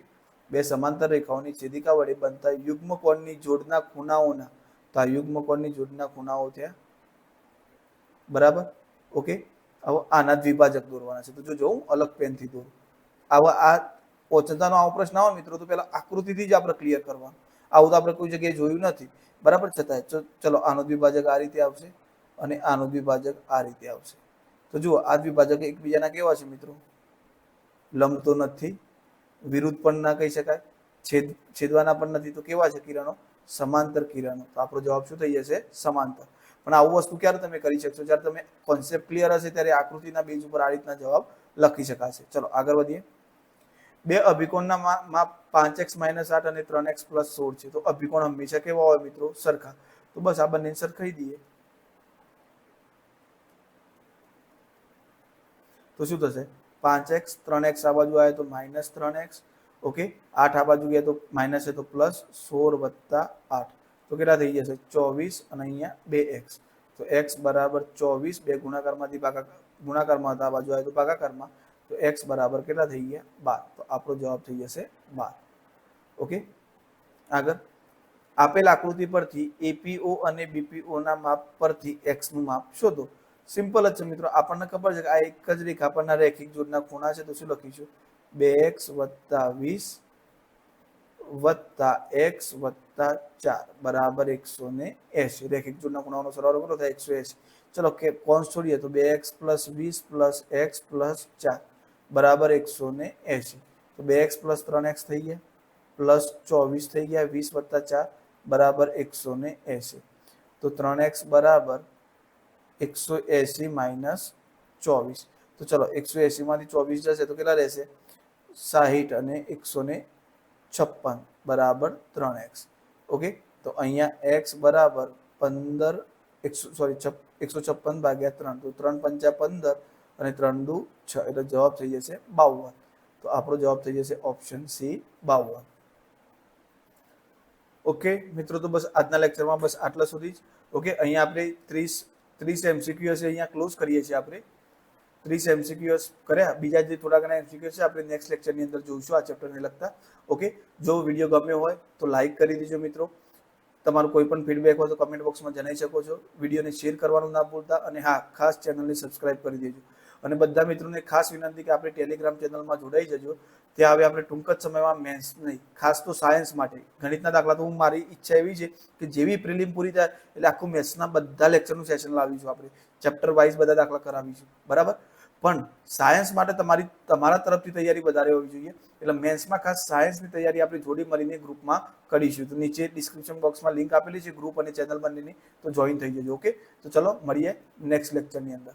Speaker 1: બે સમાંતર રેખાઓની છેદિકા વડે બનતા યુગ્મકોણની જોડના ખૂણાઓના, તો આ યુગ્મકોણની જોડના ખૂણાઓ થયા, બરાબર. ઓકે, હવે આના દ્વિભાજક દોરવાના છે. તો જો હું અલગ પેનથી દોરું. આવા આ ઓચંતાનો આવો પ્રશ્ન આવે મિત્રો તો પહેલા આકૃતિથી જ આપણે ક્લિયર કરવાનું. આવું તો આપણે કોઈ જગ્યાએ જોયું નથી, બરાબર. છતાં ચલો આનો દ્વિભાજક આ રીતે આવશે અને આનો દ્વિભાજક આ રીતે આવશે. તો જુઓ, આ દ્વિભાજક એકબીજાના કેવા છે મિત્રો? લંબ તો નથી, વિરુદ્ધ પણ ના કહી શકાય, છેદવાના પણ નથી. તો કેવા છે કિરણો? સમાંતર કિરણો. તો આપણો જવાબ શું થઈ જશે? સમાંતર. પણ આવું વસ્તુ ક્યારે તમે કરી શકશો? જ્યારે તમે કોન્સેપ્ટ ક્લિયર હશે ત્યારે આકૃતિના બેઝ ઉપર આ રીતના જવાબ લખી શકાશે. ચલો આગળ વધીએ. બે અભિકોણના માપ 5x - 8 અને 3x + 16 છે. તો અભિકોણ હંમેશા કેવા હોય મિત્રો? સરખા. તો બસ આ બંને સરખાઈ દઈએ તો શું થશે? 5x 3x આ બાજુ આવે તો -3x. ઓકે, 8 આ બાજુ ગયા તો માઇનસ છે તો પ્લસ, 16 + 8 તો કેટલા થઈ જશે? 24 અને અહીંયા 2x. તો x બરાબર 24, બે ગુણાકારમાંથી ગુણાકારમાં હતા, આ બાજુ આવે તો ભાગાકારમાં. તો x બરાબર કેટલા થઈ ગયા? 12. તો આપણો જવાબ થઈ જશે 12. ઓકે, આગળ. આપેલ આકૃતિ પરથી એપીઓ અને બીપીઓ ના માપ પરથી x નું માપ શોધો. સિમ્પલ જ છે મિત્રો, આપણને ખબર છે કે આ એક જ રેખા પરના રેખિક જોડના ખૂણા છે, તો શું લખીશું? 2x + 20 + x + 4 બરાબર 180. રેખિક જોડના ખૂણાઓનો સરવાળો કેટલો થાય? 180. ચલો કે કૌંસ છોડીએ તો 2x + 20 + x + 4 બરાબર 180. તો 2x + 3x થઈ ગયા, પ્લસ 24 થઈ ગયા, 20 + 4 બરાબર 180. તો 3x બરાબર 180 માઇનસ 24. તો ચલો 180 માંથી 24 જશે તો કેટલા રહેશે? 60 અને 156 બરાબર 3x. ઓકે, તો અહીંયા x બરાબર 15 156 ભાગ્યા 3, તો 3 પંચા 15 અને 3 દુ 6, એટલે જવાબ થઈ જશે 52. તો આપણો જવાબ થઈ જશે ઓપ્શન સી 52. ઓકે મિત્રો, તો બસ આજના લેક્ચરમાં બસ આટલા સુધી જ. ઓકે, અહીંયા આપણે 30 MCQ હશે, અહીંયા ક્લોઝ કરીએ છીએ આપણે. 30 MCQ કર્યા, બીજા જે થોડા ઘણા MCQ છે આપણે નેક્સ્ટ લેક્ચરની અંદર જોઈશું આ ચેપ્ટરને લગતા. ઓકે, જો વિડીયો ગમ્યો હોય તો લાઈક કરી દેજો મિત્રો. તમારું કોઈ પણ ફીડબેક હોય તો કમેન્ટ બોક્સમાં જણાવી શકો છો. વિડીયોને શેર કરવાનું ના ભૂલતા, અને હા, ખાસ ચેનલને સબસ્ક્રાઇબ કરી દેજો. અને બધા મિત્રોને ખાસ વિનંતી કે આપણે ટેલિગ્રામ ચેનલમાં જોડાઈ જજો. ત્યાં હવે આપણે ટૂંક જ સમયમાં મેથ્સ નહીં, ખાસ તો સાયન્સ માટે ગણિતના દાખલા તો મારી ઈચ્છા એવી છે કે જેવી પ્રિલિમ પૂરી થાય એટલે આખું મેથ્સના બધા લેક્ચરનું સેશન લાવીશું, આપણે ચેપ્ટર વાઇઝ બધા દાખલા કરાવીશું, બરાબર. પણ સાયન્સ માટે તમારા તરફથી તૈયારી વધારે હોવી જોઈએ. એટલે મેથ્સમાં ખાસ સાયન્સની તૈયારી આપણે જોડી મળીને ગ્રુપમાં કરીશું. તો નીચે ડિસ્ક્રિપ્શન બોક્સમાં લિંક આપેલી છે ગ્રુપ અને ચેનલ બંનેની, તો જોઈન થઈ જજો. ઓકે, તો ચલો મળીએ નેક્સ્ટ લેક્ચરની અંદર.